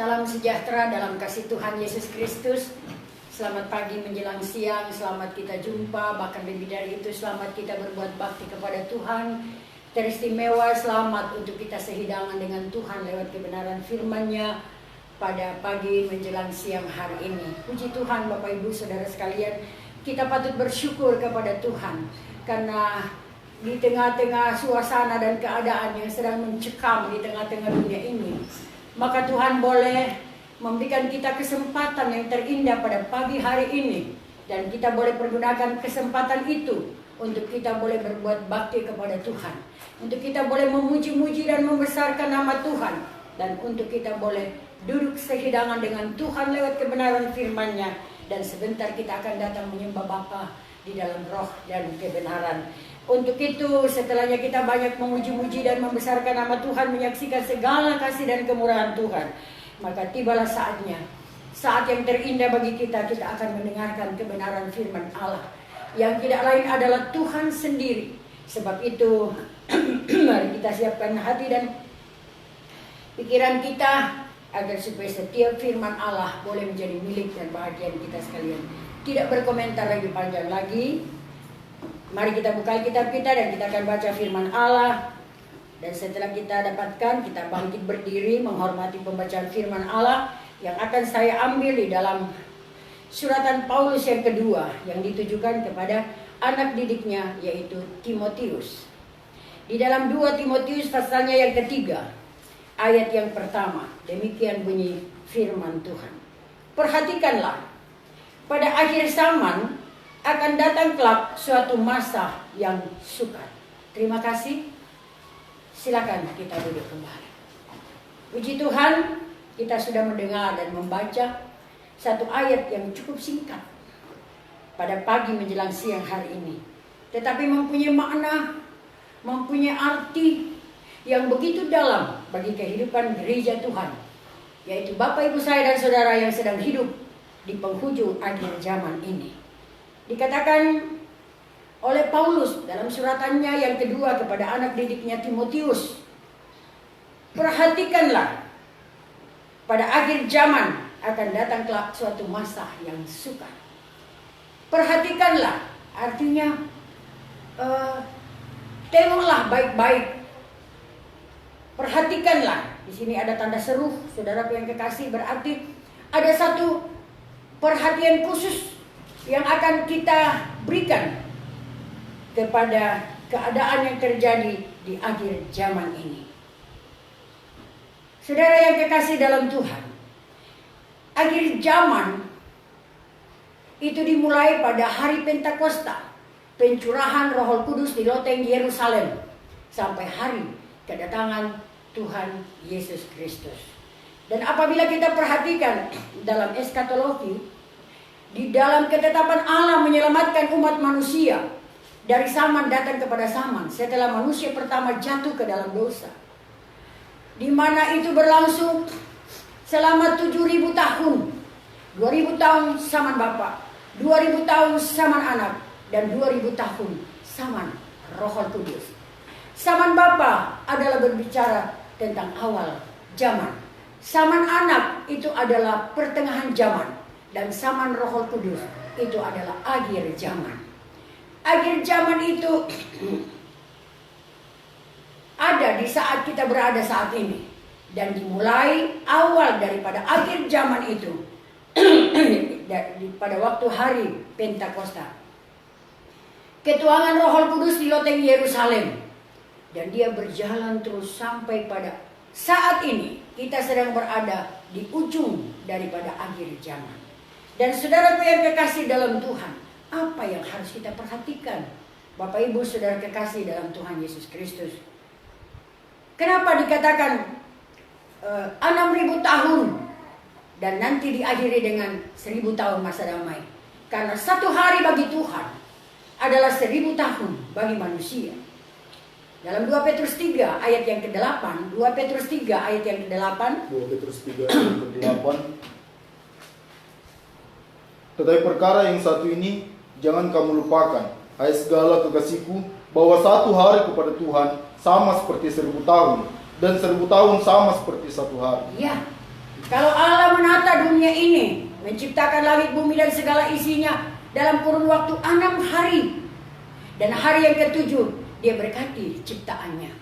Salam sejahtera dalam kasih Tuhan Yesus Kristus. Selamat pagi menjelang siang, selamat kita jumpa. Bahkan lebih dari itu, selamat kita berbuat bakti kepada Tuhan. Teristimewa selamat untuk kita sehidangan dengan Tuhan lewat kebenaran firman-Nya pada pagi menjelang siang hari ini. Puji Tuhan Bapak Ibu Saudara sekalian, kita patut bersyukur kepada Tuhan karena di tengah-tengah suasana dan keadaan yang sedang mencekam di tengah-tengah dunia ini, maka Tuhan boleh memberikan kita kesempatan yang terindah pada pagi hari ini. Dan kita boleh pergunakan kesempatan itu untuk kita boleh berbuat bakti kepada Tuhan, untuk kita boleh memuji-muji dan membesarkan nama Tuhan, dan untuk kita boleh duduk sehidangan dengan Tuhan lewat kebenaran firman-Nya. Dan sebentar kita akan datang menyembah Bapa di dalam roh dan kebenaran. Untuk itu, setelahnya kita banyak memuji-muji dan membesarkan nama Tuhan, menyaksikan segala kasih dan kemurahan Tuhan, maka tibalah saatnya, saat yang terindah bagi kita, kita akan mendengarkan kebenaran firman Allah, yang tidak lain adalah Tuhan sendiri. Sebab itu, mari kita siapkan hati dan pikiran kita, agar supaya setiap firman Allah boleh menjadi milik dan bahagian kita sekalian. Tidak berkomentar lebih panjang lagi, mari kita buka kitab kita dan kita akan baca firman Allah. Dan setelah kita dapatkan, kita bangkit berdiri menghormati pembacaan firman Allah yang akan saya ambil di dalam suratan Paulus yang kedua, yang ditujukan kepada anak didiknya, yaitu Timotius. Di dalam 2 Timotius pasalnya yang ketiga, ayat yang pertama, demikian bunyi firman Tuhan. Perhatikanlah, pada akhir zaman akan datang kelak suatu masa yang sukar. Terima kasih. Silakan kita duduk kembali. Puji Tuhan, kita sudah mendengar dan membaca satu ayat yang cukup singkat pada pagi menjelang siang hari ini, tetapi mempunyai makna, mempunyai arti yang begitu dalam bagi kehidupan gereja Tuhan, yaitu Bapak Ibu saya dan saudara yang sedang hidup di penghujung akhir zaman ini. Dikatakan oleh Paulus dalam suratannya yang kedua kepada anak didiknya Timotius, perhatikanlah, pada akhir zaman akan datang kelak suatu masa yang sukar. Perhatikanlah, artinya tengoklah baik-baik. Perhatikanlah, di sini ada tanda seru, saudara yang kekasih, berarti ada satu perhatian khusus yang akan kita berikan kepada keadaan yang terjadi di akhir zaman ini. Saudara yang kekasih dalam Tuhan, akhir zaman itu dimulai pada hari Pentakosta, pencurahan Roh Kudus di loteng Yerusalem, sampai hari kedatangan Tuhan Yesus Kristus. Dan apabila kita perhatikan dalam eskatologi, di dalam ketetapan Allah menyelamatkan umat manusia dari zaman datang kepada zaman, setelah manusia pertama jatuh ke dalam dosa, di mana itu berlangsung selama 7.000 tahun. 2.000 tahun zaman Bapa, 2.000 tahun zaman Anak, dan 2.000 tahun zaman Roh Kudus. Zaman Bapa adalah berbicara tentang awal zaman. Zaman Anak itu adalah pertengahan zaman, dan zaman Roh Kudus itu adalah akhir zaman. Akhir zaman itu ada di saat kita berada saat ini, dan dimulai awal daripada akhir zaman itu pada waktu hari Pentakosta, ketuangan Roh Kudus di loteng Yerusalem, dan dia berjalan terus sampai pada saat ini kita sedang berada di ujung daripada akhir zaman. Dan saudara yang kekasih dalam Tuhan, apa yang harus kita perhatikan, Bapak Ibu saudara kekasih dalam Tuhan Yesus Kristus? Kenapa dikatakan 6.000 tahun dan nanti diakhiri dengan 1.000 tahun masa damai? Karena satu hari bagi Tuhan adalah 1.000 tahun bagi manusia. Dalam 2 Petrus 3 ayat yang ke-8, 2 Petrus 3 ayat yang ke-8, 2 Petrus 3 ayat yang ke-8, tetapi perkara yang satu ini jangan kamu lupakan, hai segala kekasihku, bahwa satu hari kepada Tuhan sama seperti 1.000 tahun, dan 1.000 tahun sama seperti satu hari. Ya, Kalau Allah menata dunia ini, menciptakan langit bumi dan segala isinya dalam kurun waktu 6 hari. Dan hari yang ke-7 dia berkati ciptaannya.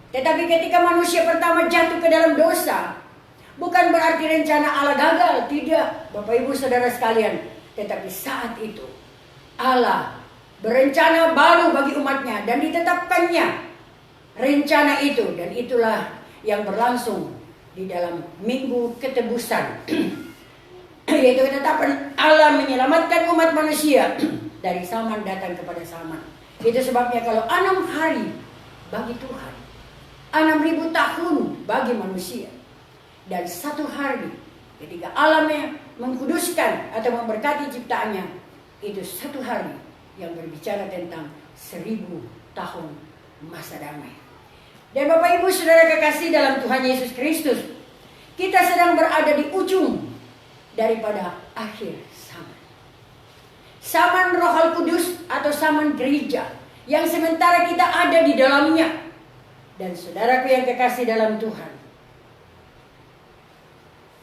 Tetapi ketika manusia pertama jatuh ke dalam dosa, bukan berarti rencana Allah gagal. Tidak, Bapak Ibu Saudara sekalian. Tetapi saat itu Allah berencana baru bagi umatnya dan ditetapkannya rencana itu. Dan itulah yang berlangsung di dalam minggu ketebusan. Yaitu ketetapan Allah menyelamatkan umat manusia dari zaman datang kepada zaman. Itu sebabnya kalau 6 hari bagi Tuhan, 6.000 tahun bagi manusia, dan 1 hari ketika Allah mengkuduskan atau memberkati ciptaannya, itu 1 hari yang berbicara tentang 1000 tahun masa damai. Dan Bapak Ibu Saudara kekasih dalam Tuhan Yesus Kristus, kita sedang berada di ujung daripada akhir zaman. Zaman Roh Kudus atau zaman gereja yang sementara kita ada di dalamnya. Dan saudaraku yang kekasih dalam Tuhan,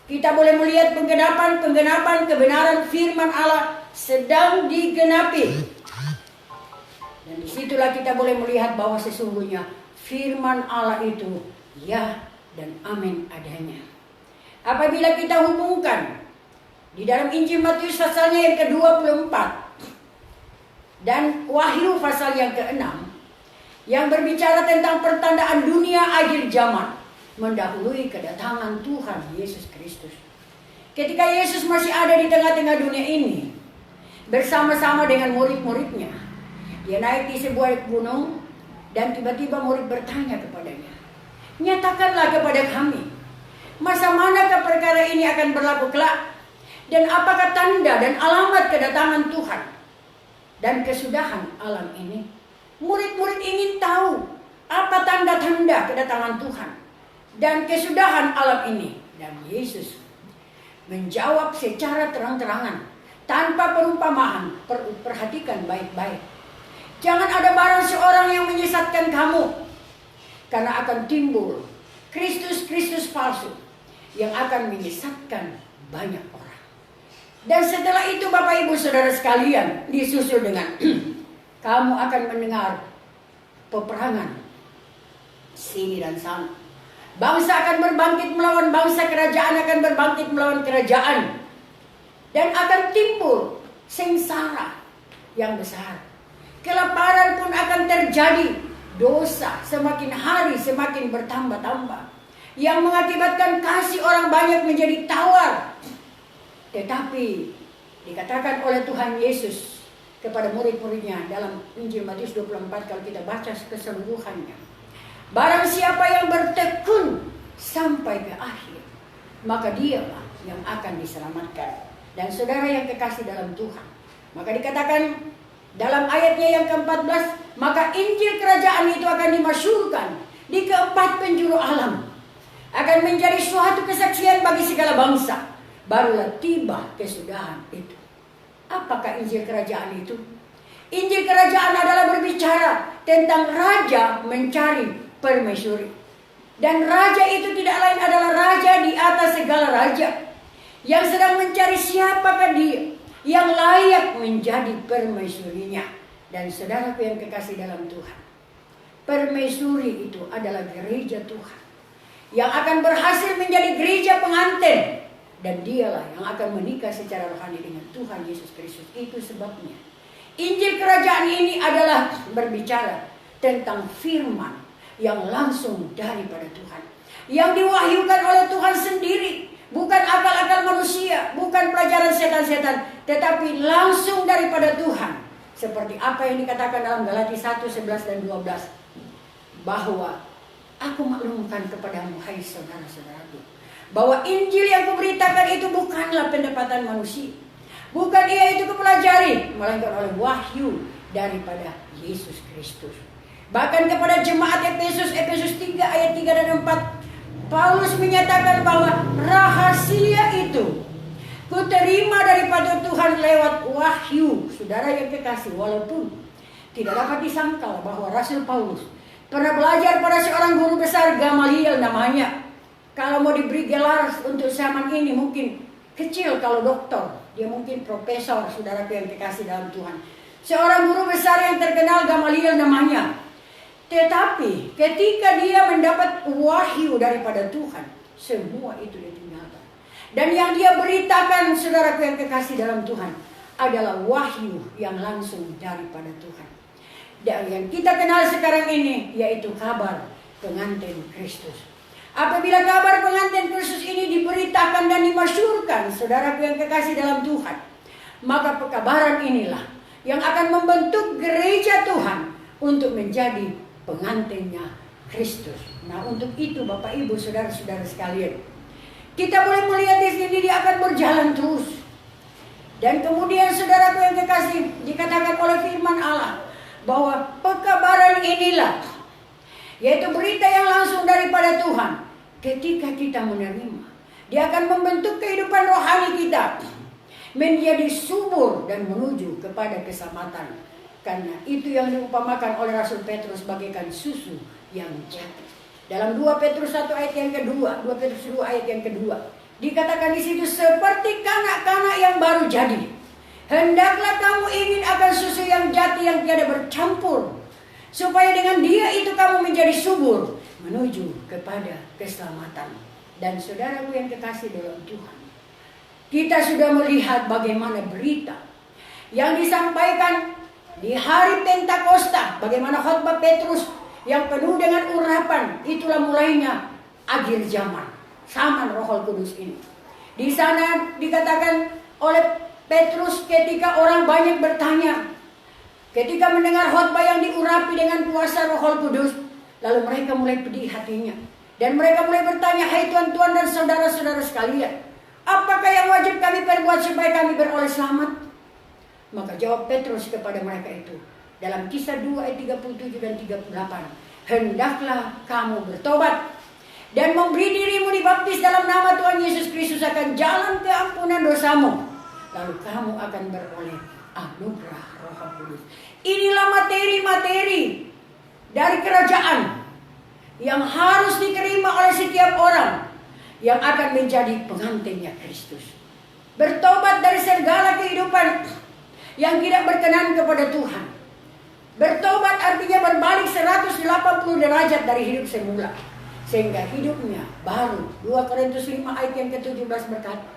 kita boleh melihat penggenapan kebenaran firman Allah sedang digenapi. Dan disitulah kita boleh melihat bahwa sesungguhnya firman Allah itu ya dan amin adanya. Apabila kita hubungkan di dalam Injil Matius pasalnya yang ke-24 dan Wahyu pasal yang ke-6 yang berbicara tentang pertandaan dunia akhir zaman mendahului kedatangan Tuhan Yesus Kristus. Ketika Yesus masih ada di tengah-tengah dunia ini bersama-sama dengan murid-muridnya, dia naik di sebuah gunung dan tiba-tiba murid bertanya kepadanya, "Nyatakanlah kepada kami, masa manakah perkara ini akan berlaku kelak? Dan apakah tanda dan alamat kedatangan Tuhan dan kesudahan alam ini?" Murid-murid ingin tahu apa tanda-tanda kedatangan Tuhan dan kesudahan alam ini. Dan Yesus menjawab secara terang-terangan, tanpa perumpamaan. Perhatikan baik-baik. Jangan ada barang seorang yang menyesatkan kamu, karena akan timbul Kristus-Kristus palsu yang akan menyesatkan banyak orang. Dan setelah itu Bapak Ibu Saudara sekalian, disusul dengan kamu akan mendengar peperangan sini dan sana. Bangsa akan berbangkit melawan bangsa, kerajaan akan berbangkit melawan kerajaan. Dan akan timbul sengsara yang besar. Kelaparan pun akan terjadi. Dosa semakin hari semakin bertambah-tambah, yang mengakibatkan kasih orang banyak menjadi tawar. Tetapi dikatakan oleh Tuhan Yesus kepada murid-muridnya dalam Injil Matius 24 kalau kita baca keseluruhannya, barang siapa yang bertekun sampai ke akhir, maka dialah yang akan diselamatkan. Dan saudara yang kekasih dalam Tuhan, maka dikatakan dalam ayatnya yang ke-14, maka Injil kerajaan itu akan dimasyhurkan di keempat penjuru alam, akan menjadi suatu kesaksian bagi segala bangsa. Barulah tiba kesudahan itu. Apakah Injil kerajaan itu? Injil kerajaan adalah berbicara tentang raja mencari permaisuri. Dan raja itu tidak lain adalah raja di atas segala raja, yang sedang mencari siapakah dia yang layak menjadi permaisurinya. Dan saudaraku yang kekasih dalam Tuhan, permaisuri itu adalah gereja Tuhan yang akan berhasil menjadi gereja pengantin. Dan dialah yang akan menikah secara rohani dengan Tuhan Yesus Kristus. Itu sebabnya Injil kerajaan ini adalah berbicara tentang firman yang langsung daripada Tuhan, yang diwahyukan oleh Tuhan sendiri. Bukan akal-akal manusia, bukan pelajaran setan-setan, tetapi langsung daripada Tuhan. Seperti apa yang dikatakan dalam Galatia 1:11 dan 12, bahwa aku maklumkan kepadamu, hai saudara-saudaraku, bahwa Injil yang kuberitakan itu bukanlah pendapatan manusia. Bukan ia itu kupelajari, melainkan oleh wahyu daripada Yesus Kristus. Bahkan kepada jemaat Efesus 3 ayat 3 dan 4, Paulus menyatakan bahwa rahasia itu kuterima daripada Tuhan lewat wahyu. Saudara yang kekasih, walaupun tidak dapat disangkal bahwa Rasul Paulus pernah belajar pada seorang guru besar, Gamaliel namanya. Kalau mau diberi gelar untuk zaman ini mungkin kecil kalau doktor. Dia mungkin profesor, saudaraku yang dikasih dalam Tuhan. Seorang guru besar yang terkenal, Gamaliel namanya. Tetapi ketika dia mendapat wahyu daripada Tuhan, semua itu ditinggalkan. Dan yang dia beritakan, saudaraku yang kekasih dalam Tuhan, adalah wahyu yang langsung daripada Tuhan. Dan yang kita kenal sekarang ini, yaitu kabar pengantin Kristus. Apabila kabar pengantin Kristus ini diberitakan dan dimasyhurkan, saudaraku yang kekasih dalam Tuhan, maka pekabaran inilah yang akan membentuk gereja Tuhan untuk menjadi pengantinnya Kristus. Nah, untuk itu Bapak Ibu, saudara-saudara sekalian, kita boleh melihat di sini dia akan berjalan terus. Dan kemudian saudaraku yang kekasih, dikatakan oleh firman Allah bahwa pekabaran inilah, yaitu berita yang langsung daripada Tuhan. Ketika kita menerima, dia akan membentuk kehidupan rohani kita menjadi subur dan menuju kepada keselamatan. Karena itu yang diupamakan oleh Rasul Petrus bagaikan susu yang jatuh. Dalam 2 Petrus 1 ayat yang kedua, 2 Petrus 2 ayat yang kedua, dikatakan di situ, seperti kanak-kanak yang baru jadi, hendaklah kamu ingin akan susu yang jati yang tiada bercampur, supaya dengan dia itu kamu menjadi subur menuju kepada keselamatan. Dan saudaraku yang kekasih dalam Tuhan, kita sudah melihat bagaimana berita yang disampaikan di hari Pentakosta, bagaimana khotbah Petrus yang penuh dengan urapan. Itulah mulainya akhir zaman, zaman Roh Kudus ini. Di sana dikatakan oleh Petrus ketika orang banyak bertanya, ketika mendengar khotbah yang diurapi dengan kuasa Roh Kudus, lalu mereka mulai pedih hatinya. Dan mereka mulai bertanya, hai tuan-tuan dan saudara-saudara sekalian, apakah yang wajib kami perbuat supaya kami beroleh selamat? Maka jawab Petrus kepada mereka itu, dalam Kisah 2 ayat 37 dan 38, hendaklah kamu bertobat dan memberi dirimu dibaptis dalam nama Tuhan Yesus Kristus akan jalan keampunan dosamu, lalu kamu akan beroleh anugerah Roh Kudus. Inilah materi-materi dari kerajaan yang harus diterima oleh setiap orang yang akan menjadi pengantinnya Kristus. Bertobat dari segala kehidupan yang tidak berkenan kepada Tuhan. Bertobat artinya berbalik 180 derajat dari hidup semula, sehingga hidupnya baru. 2 Korintus 5 ayat yang ke-17 berkata,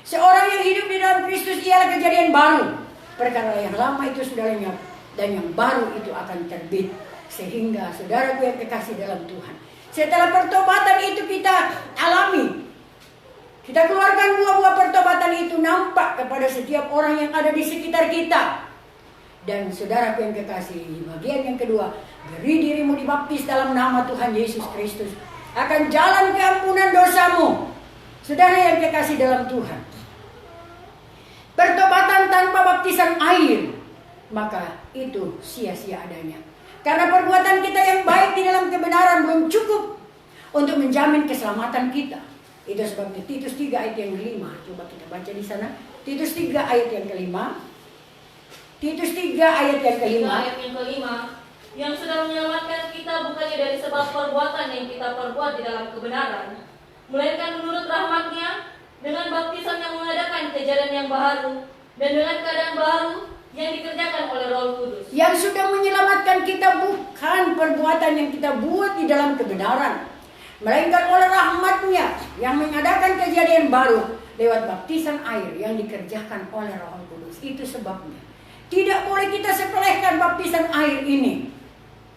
seorang yang hidup di dalam Kristus ialah kejadian baru. Perkara yang lama itu sudah lenyap dan yang baru itu akan terbit. Sehingga saudaraku yang kekasih dalam Tuhan, setelah pertobatan itu kita alami, kita keluarkan buah-buah pertobatan itu nampak kepada setiap orang yang ada di sekitar kita. Dan saudaraku yang kekasih, bagian yang kedua, beri dirimu dibaptis dalam nama Tuhan Yesus Kristus akan jalan keampunan dosamu. Saudara yang kekasih dalam Tuhan, pertobatan tanpa baptisan air, maka itu sia-sia adanya. Karena perbuatan kita yang baik di dalam kebenaran belum cukup untuk menjamin keselamatan kita. Itu sebabnya Titus 3 ayat yang ke-5. Coba kita baca di sana. Titus 3 ayat yang ke-5. Titus 3 ayat yang ke-5. Ayat yang ke-5. Yang sudah menyelamatkan kita bukannya dari sebab perbuatan yang kita perbuat di dalam kebenaran, melainkan menurut rahmat-Nya dengan baptisan yang mengadakan kejadian yang baru dan dengan keadaan baru yang dikerjakan oleh Roh Kudus. Yang sudah menyelamatkan kita bukan perbuatan yang kita buat di dalam kebenaran, melainkan oleh rahmat-Nya yang mengadakan kejadian baru lewat baptisan air yang dikerjakan oleh Roh Kudus. Itu sebabnya tidak boleh kita sepelehkan baptisan air ini.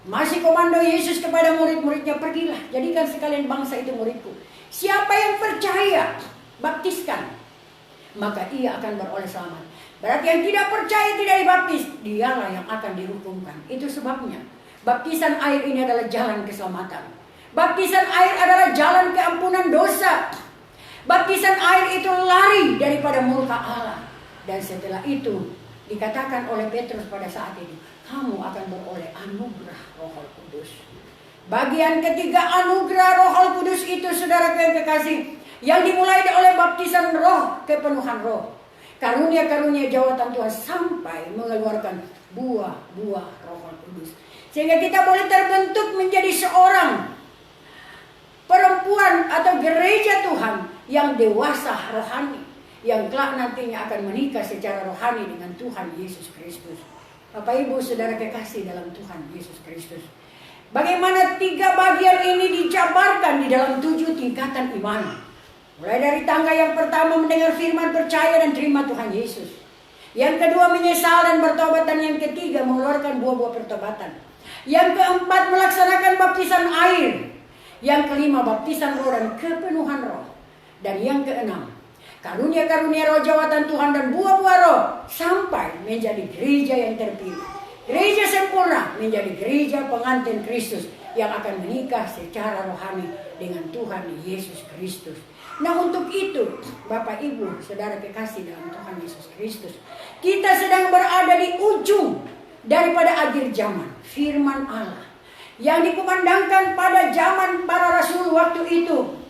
Masih komando Yesus kepada murid-muridnya, pergilah, jadikan sekalian bangsa itu muridku. Siapa yang percaya, baptiskan, maka ia akan beroleh selamat. Berarti yang tidak percaya, tidak dibaptis, dialah yang akan dihukumkan. Itu sebabnya baptisan air ini adalah jalan keselamatan. Baptisan air adalah jalan keampunan dosa. Baptisan air itu lari daripada murka Allah. Dan setelah itu dikatakan oleh Petrus pada saat ini, kamu akan beroleh anugerah Roh Kudus. Bagian ketiga anugerah Roh Kudus itu, saudara yang kekasih, yang dimulai oleh baptisan roh, kepenuhan roh, karunia-karunia jawatan Tuhan sampai mengeluarkan buah-buah Roh Kudus. Sehingga kita boleh terbentuk menjadi seorang perempuan atau gereja yang dewasa rohani, yang kelak nantinya akan menikah secara rohani dengan Tuhan Yesus Kristus. Bapak Ibu Saudara kekasih dalam Tuhan Yesus Kristus, bagaimana 3 bagian ini dijabarkan di dalam 7 tingkatan iman. Mulai dari tangga yang pertama mendengar firman, percaya dan terima Tuhan Yesus. Yang kedua menyesal dan bertobat, dan yang ketiga mengeluarkan buah-buah pertobatan. Yang keempat melaksanakan baptisan air. Yang kelima baptisan roh dan kepenuhan roh. Dan yang keenam karunia-karunia roh, jawatan Tuhan dan buah-buah roh, sampai menjadi gereja yang terpilih, gereja sempurna, menjadi gereja pengantin Kristus yang akan menikah secara rohani dengan Tuhan Yesus Kristus. Nah, untuk itu Bapak Ibu Saudara kekasih dalam Tuhan Yesus Kristus, kita sedang berada di ujung daripada akhir zaman. Firman Allah yang dikumandangkan pada zaman para rasul waktu itu,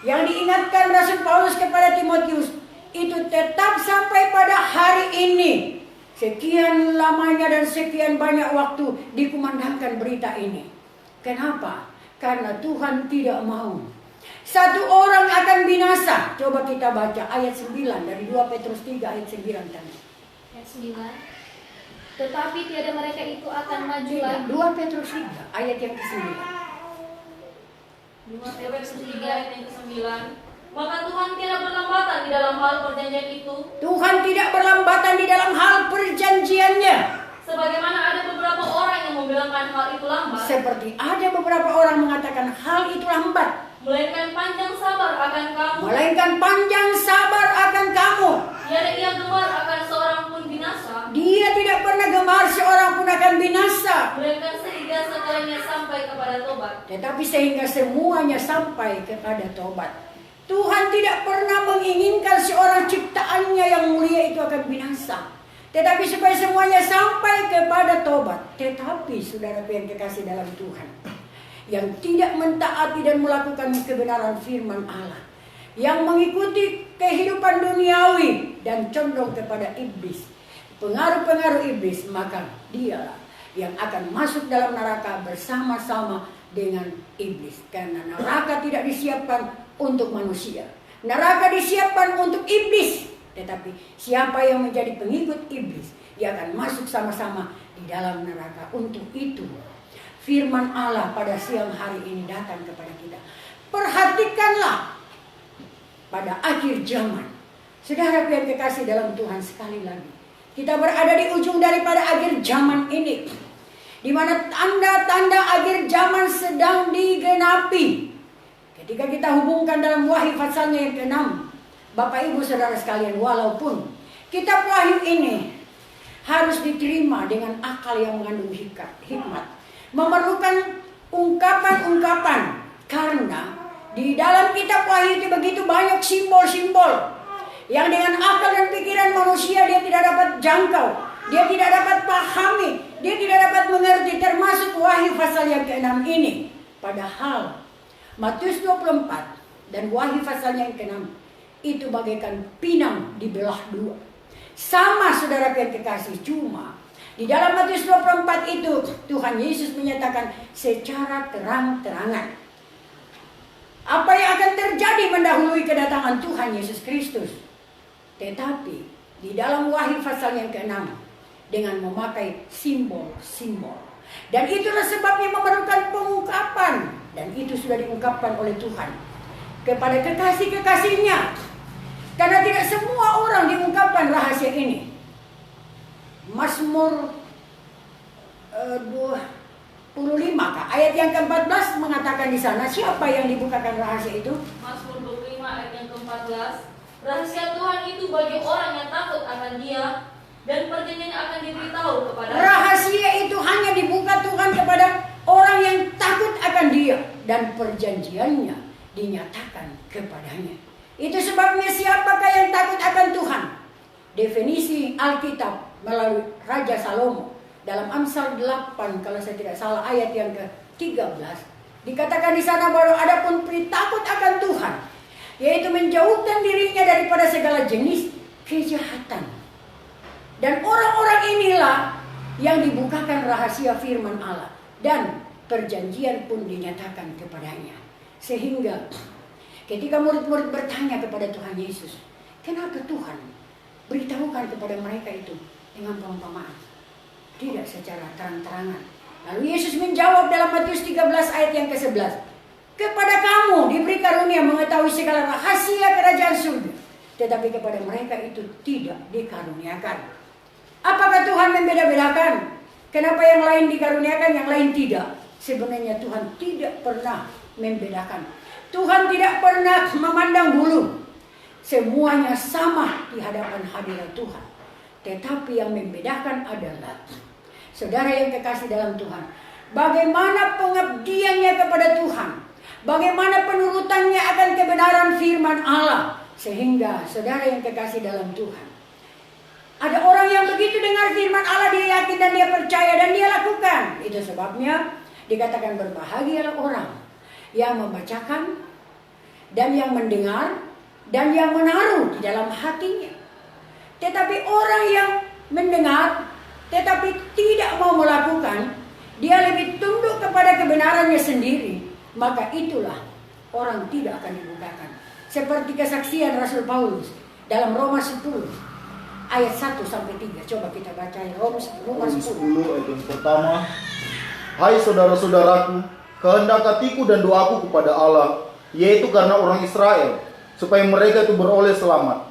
yang diingatkan Rasul Paulus kepada Timotius, itu tetap sampai pada hari ini. Sekian lamanya dan sekian banyak waktu dikumandangkan berita ini. Kenapa? Karena Tuhan tidak mau satu orang akan binasa. Coba kita baca ayat 9 dari 2 Petrus 3 ayat 9 tadi. Ayat 9. Tetapi tiada mereka itu akan maju lagi. 2 Petrus 3 ayat yang ke-9. 2 Petrus 3 ayat yang ke-9. Maka Tuhan tidak berlambatan di dalam hal perjanjian itu. Tuhan tidak berlambatan di dalam hal perjanjiannya. Sebagaimana ada beberapa orang yang membilangkan hal itu lambat. Seperti ada beberapa orang mengatakan hal itu lambat. Melainkan panjang sabar akan kamu. Melainkan panjang sabar akan kamu. Tiada ia gemar akan seorang pun binasa. Dia tidak pernah gemar seorang pun akan binasa. Melainkan sehingga segalanya sampai kepada tobat. Tetapi sehingga semuanya sampai kepada tobat. Tuhan tidak pernah menginginkan seorang ciptaannya yang mulia itu akan binasa, tetapi supaya semuanya sampai kepada tobat. Tetapi saudara yang kekasih dalam Tuhan, yang tidak mentaati dan melakukan kebenaran firman Allah, yang mengikuti kehidupan duniawi dan condong kepada iblis, pengaruh-pengaruh iblis, maka dialah yang akan masuk dalam neraka bersama-sama dengan iblis. Karena neraka tidak disiapkan untuk manusia, neraka disiapkan untuk iblis. Tetapi siapa yang menjadi pengikut iblis, dia akan masuk sama-sama di dalam neraka. Untuk itu firman Allah pada siang hari ini datang kepada kita. Perhatikanlah pada akhir zaman. Saudara yang kekasih dalam Tuhan, sekali lagi kita berada di ujung daripada akhir zaman ini, di mana tanda-tanda akhir zaman sedang digenapi. Ketika kita hubungkan dalam Wahyu pasalnya yang ke-6, Bapak Ibu Saudara sekalian, walaupun kitab Wahyu ini harus diterima dengan akal yang mengandung hikmat, memerlukan ungkapan-ungkapan, karena di dalam kitab Wahyu itu begitu banyak simbol-simbol yang dengan akal dan pikiran manusia dia tidak dapat jangkau, dia tidak dapat pahami, dia tidak dapat mengerti, termasuk Wahyu pasal yang ke-6 ini. Padahal Matius 24 dan Wahyu pasal yang ke-6 itu bagaikan pinang dibelah dua. Sama saudara yang kekasih, cuma di dalam Matius 24 itu Tuhan Yesus menyatakan secara terang-terangan apa yang akan terjadi mendahului kedatangan Tuhan Yesus Kristus. Tetapi di dalam Wahyu pasal yang ke-6 dengan memakai simbol-simbol. Dan itulah sebabnya memerlukan pengungkapan. Dan itu sudah diungkapkan oleh Tuhan kepada kekasih-kekasihnya. Karena tidak semua orang diungkapkan rahasia ini. Mazmur 25 ayat yang ke-14 mengatakan di sana, siapa yang dibukakan rahasia itu? Mazmur 25 ayat yang ke-14. Rahasia Tuhan itu bagi orang yang takut akan Dia, dan perjanjiannya akan diberitahu kepada. Rahasia itu hanya dibuka Tuhan kepada orang yang takut akan Dia, dan perjanjiannya dinyatakan kepadanya. Itu sebabnya siapakah yang takut akan Tuhan? Definisi Alkitab melalui Raja Salomo dalam Amsal 8 kalau saya tidak salah ayat yang ke-13 dikatakan di sana bahwa adapun peri takut akan Tuhan, yaitu menjauhkan dirinya daripada segala jenis kejahatan. Dan orang-orang inilah yang dibukakan rahasia firman Allah, dan perjanjian pun dinyatakan kepadanya. Sehingga Ketika murid-murid bertanya kepada Tuhan Yesus, kenapa Tuhan beritahukan kepada mereka itu dengan perumpamaan, tidak secara terang-terangan. Lalu Yesus menjawab dalam Matius 13 ayat yang ke-11, kepada kamu diberi karunia mengetahui segala rahasia kerajaan surga, tetapi kepada mereka itu tidak dikaruniakan. Apakah Tuhan membeda-bedakan? Kenapa yang lain dikaruniakan, yang lain tidak? Sebenarnya Tuhan tidak pernah membedakan. Tuhan tidak pernah memandang bulu. Semuanya sama di hadapan hadirat Tuhan. Tetapi yang membedakan adalah, saudara yang kekasih dalam Tuhan, bagaimana pengabdiannya kepada Tuhan, bagaimana penurutannya akan kebenaran firman Allah, sehingga saudara yang kekasih dalam Tuhan, ada orang yang begitu dengar firman Allah, dia yakin dan dia percaya dan dia lakukan. Itu sebabnya dikatakan berbahagialah orang yang membacakan dan yang mendengar dan yang menaruh di dalam hatinya. Tetapi orang yang mendengar tetapi tidak mau melakukan, dia lebih tunduk kepada kebenarannya sendiri, maka itulah orang tidak akan dibukakan. Seperti kesaksian Rasul Paulus dalam Roma 10 ayat 1 sampai 3. Coba kita baca Roma 10 ayat yang pertama. Hai saudara-saudaraku, kehendak hatiku dan doaku kepada Allah, yaitu karena orang Israel, supaya mereka itu beroleh selamat.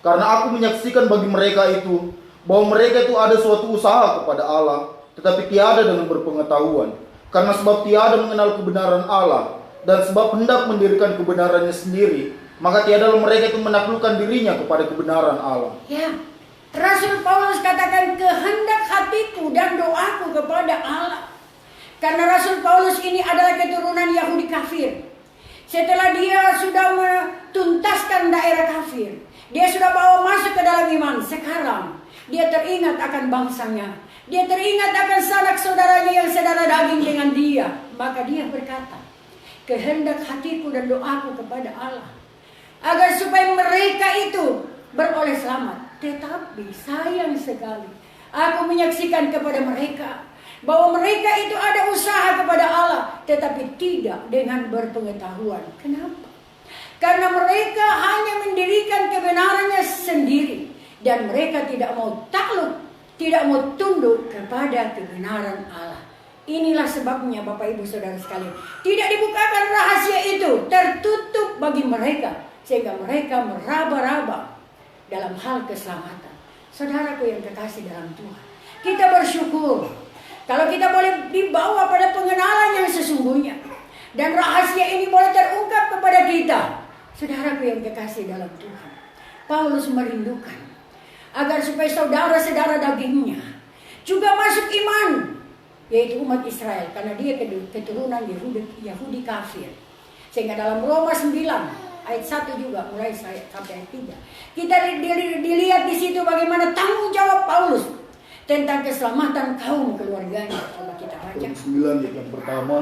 Karena aku menyaksikan bagi mereka itu, bahwa mereka itu ada suatu usaha kepada Allah, tetapi tiada dengan berpengetahuan. Karena sebab tiada mengenal kebenaran Allah, dan sebab hendak mendirikan kebenarannya sendiri, maka tiadalah mereka itu menaklukkan dirinya kepada kebenaran Allah. Ya, Rasul Paulus katakan kehendak hatiku dan doaku kepada Allah. Karena Rasul Paulus ini adalah keturunan Yahudi kafir. Setelah dia sudah menuntaskan daerah kafir, dia sudah bawa masuk ke dalam iman. Sekarang dia teringat akan bangsanya, dia teringat akan sanak saudaranya yang saudara daging dengan dia. Maka dia berkata, kehendak hatiku dan doaku kepada Allah, agar supaya mereka itu beroleh selamat. Tetapi sayang sekali, aku menyaksikan kepada mereka bahwa mereka itu ada usaha kepada Allah, tetapi tidak dengan berpengetahuan. Kenapa? Karena mereka hanya mendirikan kebenarannya sendiri, dan mereka tidak mau takluk, tidak mau tunduk kepada kebenaran Allah. Inilah sebabnya Bapak Ibu Saudara sekalian, tidak dibukakan rahasia itu, tertutup bagi mereka, sehingga mereka meraba-raba dalam hal keselamatan. Saudaraku yang kekasih dalam Tuhan, kita bersyukur kalau kita boleh dibawa pada pengenalan yang sesungguhnya, dan rahasia ini boleh terungkap kepada kita. Saudaraku yang kekasih dalam Tuhan, Paulus merindukan agar supaya saudara-saudara dagingnya juga masuk iman, yaitu umat Israel, karena dia keturunan Yahudi kafir. Sehingga dalam Roma 9 ayat 1 juga mulai sampai ayat 3, kita dilihat di situ bagaimana tanggung jawab Paulus tentang keselamatan kaum keluarganya. Coba kita baca. 9 ayat yang pertama.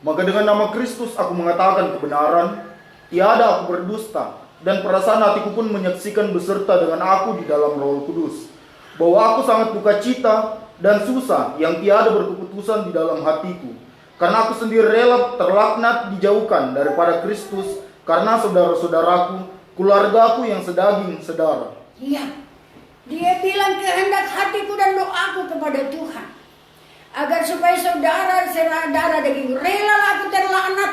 Maka dengan nama Kristus aku mengatakan kebenaran, tiada aku berdusta, dan perasaan hatiku pun menyaksikan beserta dengan aku di dalam Roh Kudus, bahwa aku sangat duka cita dan susah yang tiada berkeputusan di dalam hatiku, karena aku sendiri rela terlaknat dijauhkan daripada Kristus, karena saudara-saudaraku, keluargaku yang sedaging sedara. Iya, dia bilang kehendak hatiku dan doaku kepada Tuhan, agar supaya saudara-saudara daging rela aku terlaknat,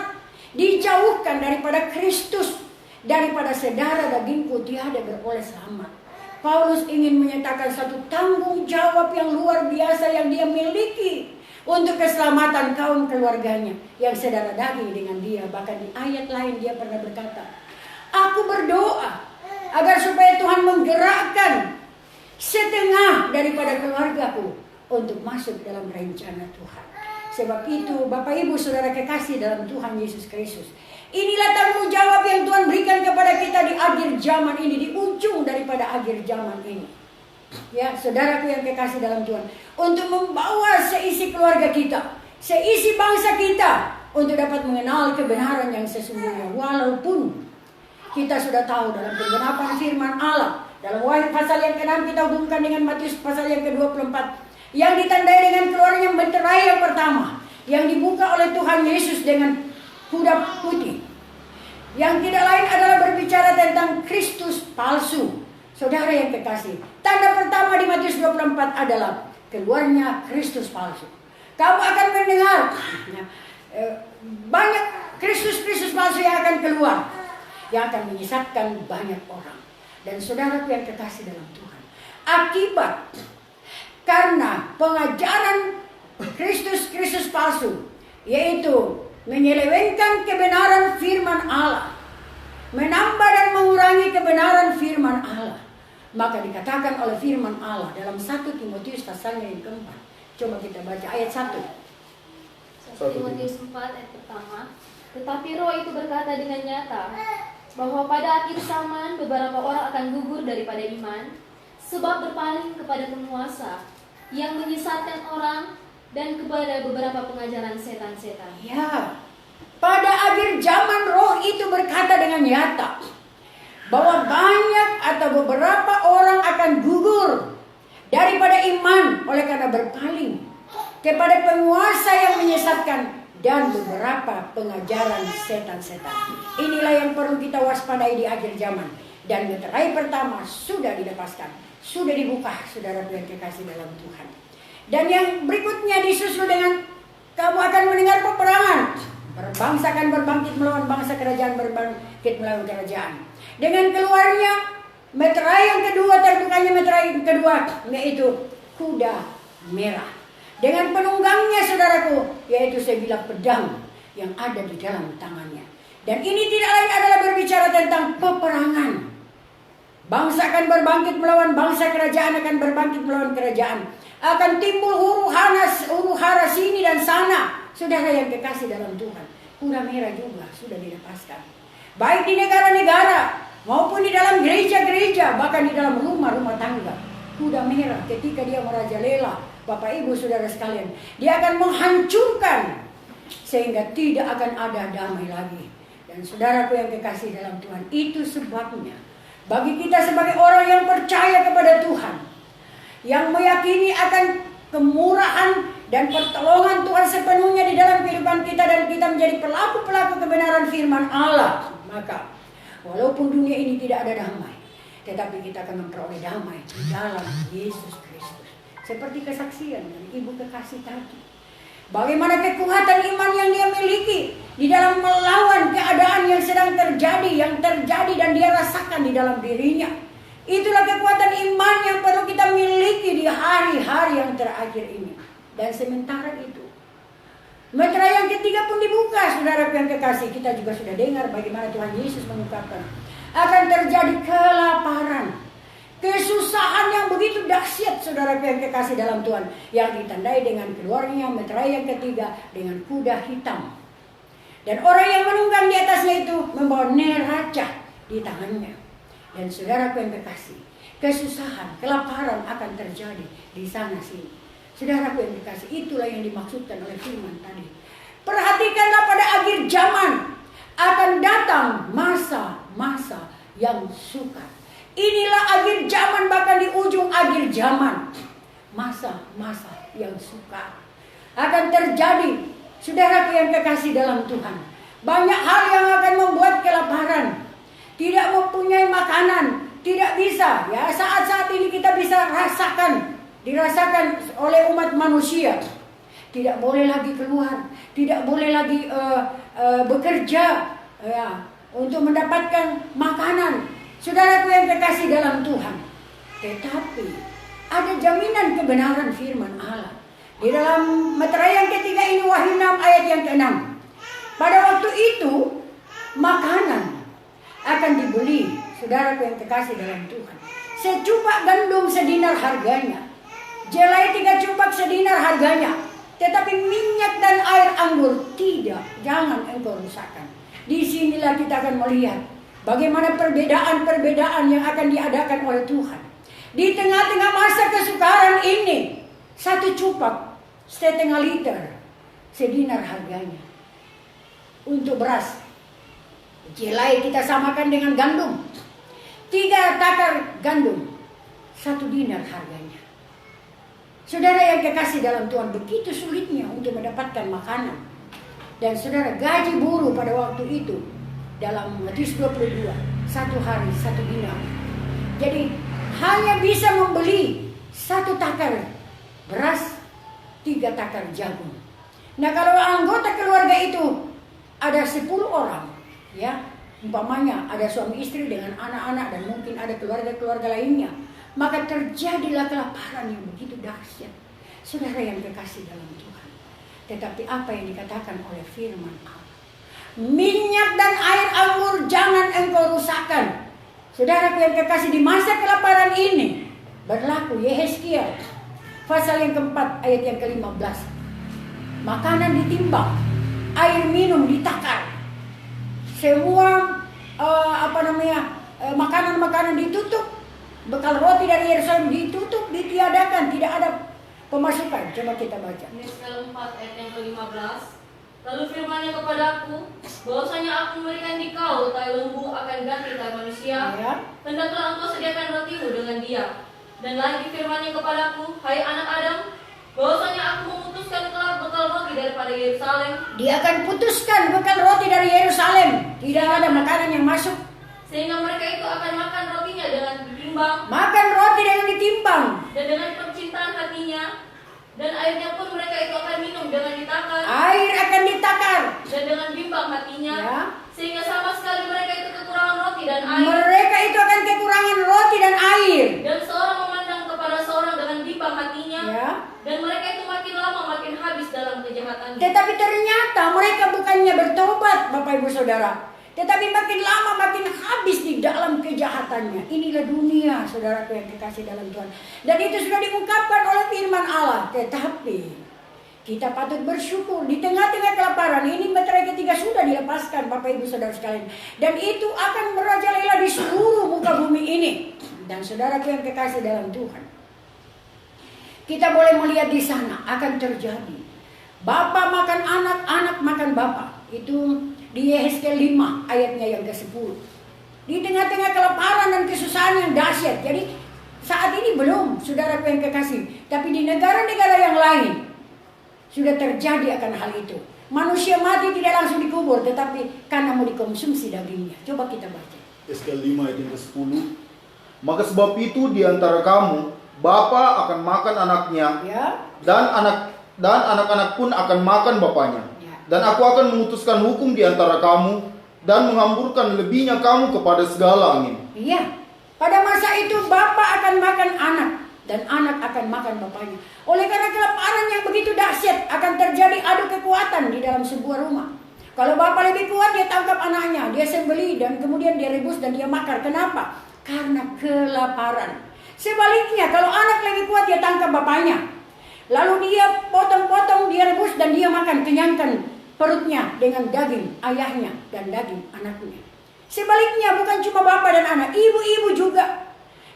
dijauhkan daripada Kristus, daripada saudara dagingku tiada beroleh selamat. Paulus ingin menyatakan satu tanggung jawab yang luar biasa yang dia miliki untuk keselamatan kaum keluarganya yang saudara daging dengan dia. Bahkan di ayat lain dia pernah berkata, aku berdoa agar supaya Tuhan menggerakkan setengah daripada keluargaku untuk masuk dalam rencana Tuhan. Sebab itu Bapak Ibu Saudara kekasih dalam Tuhan Yesus Kristus, inilah tanggung jawab yang Tuhan berikan kepada kita di akhir zaman ini, di ujung daripada akhir zaman ini. Ya, saudaraku yang kekasih dalam Tuhan, untuk membawa seisi keluarga kita, seisi bangsa kita untuk dapat mengenal kebenaran yang sesungguhnya. Walaupun kita sudah tahu dalam penggenapan firman Allah, dalam Wahyu pasal yang ke-6 kita hubungkan dengan Matius pasal yang ke-24, yang ditandai dengan keluarnya meterai yang pertama, yang dibuka oleh Tuhan Yesus dengan kuda putih. yang tidak lain adalah berbicara tentang Kristus palsu. Saudara yang kekasih, tanda pertama di Matius 24 adalah keluarnya Kristus palsu. Kamu akan mendengar banyak Kristus palsu yang akan keluar, yang akan menyesatkan banyak orang. Dan saudaraku yang kekasih dalam Tuhan, akibat karena pengajaran Kristus palsu, yaitu menyelewengkan kebenaran firman Allah, menambah dan mengurangi kebenaran firman Allah, maka dikatakan oleh firman Allah dalam 1 Timotius pasalnya yang keempat. Coba kita baca ayat 1. 1 Timotius 4 ayat pertama. Tetapi Roh itu berkata dengan nyata bahwa pada akhir zaman beberapa orang akan gugur daripada iman, sebab berpaling kepada penguasa yang menyesatkan orang dan kepada beberapa pengajaran setan-setan. Ya, pada akhir zaman Roh itu berkata dengan nyata bahwa banyak atau beberapa orang akan gugur daripada iman oleh karena berpaling kepada penguasa yang menyesatkan dan beberapa pengajaran setan-setan. Inilah yang perlu kita waspadai di akhir zaman. Dan meterai pertama sudah dilepaskan, sudah dibuka, saudara yang kekasih dalam Tuhan. Dan yang berikutnya disusul dengan kamu akan mendengar peperangan. Berbangsa akan berbangkit melawan bangsa, kerajaan berbangkit melawan kerajaan. Dengan keluarnya meterai yang kedua, terbukanya meterai yang kedua, yaitu kuda merah. Dengan penunggangnya saudaraku, yaitu sebilah pedang yang ada di dalam tangannya. Dan ini tidak lain adalah berbicara tentang peperangan. Bangsa akan berbangkit melawan bangsa, kerajaan akan berbangkit melawan kerajaan. Akan timbul huru hara sini dan sana. Saudara yang kekasih dalam Tuhan, kuda merah juga sudah dilepaskan. Baik di negara-negara maupun di dalam gereja-gereja, bahkan di dalam rumah-rumah tangga. Kuda merah ketika dia merajalela, Bapak Ibu Saudara sekalian, dia akan menghancurkan sehingga tidak akan ada damai lagi. Dan saudaraku yang kekasih dalam Tuhan, itu sebabnya bagi kita sebagai orang yang percaya kepada Tuhan, yang meyakini akan kemurahan dan pertolongan Tuhan sepenuhnya di dalam kehidupan kita, dan kita menjadi pelaku-pelaku kebenaran firman Allah, maka walaupun dunia ini tidak ada damai, tetapi kita akan memperoleh damai di dalam Yesus Kristus. Seperti kesaksian dari ibu kekasih tadi, bagaimana kekuatan iman yang dia miliki di dalam melawan keadaan yang sedang terjadi, dan dia rasakan di dalam dirinya. Itulah kekuatan iman yang perlu kita miliki di hari-hari yang terakhir ini. Dan sementara itu, meterai yang ketiga pun dibuka, saudara yang kekasih. Kita juga sudah dengar bagaimana Tuhan Yesus mengungkapkan akan terjadi kelaparan, kesusahan yang begitu dahsyat, saudara yang kekasih dalam Tuhan, yang ditandai dengan keluarnya meterai yang ketiga dengan kuda hitam. Dan orang yang menunggang di atasnya itu membawa neraca di tangannya. Dan saudara yang kekasih, kesusahan, kelaparan akan terjadi di sana sini. Saudara yang kekasih, itulah yang dimaksudkan oleh firman tadi. Perhatikanlah pada akhir zaman akan datang masa-masa yang sukar. Inilah akhir zaman, bahkan di ujung akhir zaman, masa-masa yang sukar akan terjadi. Saudaraku yang kekasih dalam Tuhan, banyak hal yang akan membuat kelaparan, tidak mempunyai makanan, tidak bisa. Ya, saat-saat ini kita bisa dirasakan oleh umat manusia. Tidak boleh lagi keluar, tidak boleh lagi bekerja ya, untuk mendapatkan makanan. Saudaraku yang kekasih dalam Tuhan, tetapi ada jaminan kebenaran firman Allah. Di dalam meterai yang ketiga ini, Wahyu 6 ayat yang ke-6. Pada waktu itu makanan akan dibeli, saudaraku yang kekasih dalam Tuhan. Secupak gandum sedinar harganya, jelai 3 cupak sedinar harganya. Tetapi minyak dan air anggur tidak, jangan engkau rusakkan. Disinilah kita akan melihat bagaimana perbedaan-perbedaan yang akan diadakan oleh Tuhan. Di tengah-tengah masa kesukaran ini, 1 cupak 1,5 liter sedinar harganya. Untuk beras, jelai kita samakan dengan gandum, 3 takar gandum, 1 dinar harganya. Saudara yang kekasih dalam Tuhan, begitu sulitnya untuk mendapatkan makanan. Dan saudara, gaji buruh pada waktu itu dalam Matius 22, 1 hari 1 dinar. Jadi hanya bisa membeli 1 takar beras, 3 takar jagung. Nah, kalau anggota keluarga itu ada 10 orang, ya, umpamanya ada suami istri dengan anak-anak dan mungkin ada keluarga-keluarga lainnya, maka terjadilah kelaparan yang begitu dahsyat. Saudara yang kekasih dalam Tuhan. Tetapi apa yang dikatakan oleh firman Allah? Minyak dan air anggur jangan engkau rusakkan. Saudaraku yang kekasih, di masa kelaparan ini berlaku Yehezkiel pasal yang keempat ayat yang ke-15. Makanan ditimbang, air minum ditakar. Semua makanan-makanan ditutup. Bekal roti dari Yerusalem ditutup, ditiadakan, tidak ada pemasukan. Coba kita baca. Yehezkiel 4 ayat yang ke-15. Lalu firman-Nya kepadaku, bahwasanya aku memberikan di kau tai lembu akan ganti tai manusia. Ya. Hendaklah engkau sediakan rotimu dengan dia. Dan lagi firman-Nya kepadaku, hai anak Adam, bahwasanya aku memutuskan kelak bekal roti daripada Yerusalem. Dia akan putuskan bekal roti dari Yerusalem. Tidak ada makanan yang masuk. Sehingga mereka itu akan makan rotinya dengan ditimbang. Makan roti dengan ditimbang. Dan dengan percintaan hatinya. Dan airnya pun mereka itu akan minum dengan ditakar. Air akan ditakar. Dan dengan bimbang hatinya. Ya. Sehingga sama sekali mereka itu kekurangan roti dan air. Mereka itu akan kekurangan roti dan air. Dan seorang memandang kepada seorang dengan bimbang hatinya. Ya. Dan mereka itu makin lama makin habis dalam kejahatannya. Tetapi ternyata mereka bukannya bertobat, Bapak Ibu Saudara. Tetapi makin lama makin habis di dalam kejahatannya. Inilah dunia, saudaraku yang kekasih dalam Tuhan. Dan itu sudah diungkapkan oleh firman Allah. Tetapi kita patut bersyukur di tengah-tengah kelaparan ini, meterai ketiga sudah dilepaskan, Bapak Ibu Saudara sekalian. Dan itu akan merajalela di seluruh muka bumi ini. Dan saudaraku yang kekasih dalam Tuhan, kita boleh melihat di sana akan terjadi Bapak makan anak, anak makan bapak. Itu di Yehezkiel 5 ayatnya yang ke-10. Di tengah-tengah kelaparan dan kesusahan yang dahsyat. Jadi saat ini belum, saudaraku yang kekasih. Tapi di negara-negara yang lain sudah terjadi akan hal itu. Manusia mati tidak langsung dikubur, tetapi karena mau dikonsumsi dagingnya. Coba kita baca. Yehezkiel 5 ayat yang ke-10. Maka sebab itu di antara kamu, bapa akan makan anaknya, Ya. dan anak-anak pun akan makan bapaknya. Dan aku akan memutuskan hukum di antara kamu dan menghamburkan lebihnya kamu kepada segala angin. Iya. Pada masa itu bapak akan makan anak dan anak akan makan bapaknya. Oleh karena kelaparan yang begitu dahsyat, akan terjadi adu kekuatan di dalam sebuah rumah. Kalau bapak lebih kuat, dia tangkap anaknya, dia sembelih dan kemudian dia rebus dan dia makan. Kenapa? Karena kelaparan. Sebaliknya, kalau anak lebih kuat, dia tangkap bapaknya. Lalu dia potong-potong, dia rebus dan dia makan, kenyangkan perutnya dengan daging ayahnya dan daging anaknya. Sebaliknya, bukan cuma bapak dan anak, ibu-ibu juga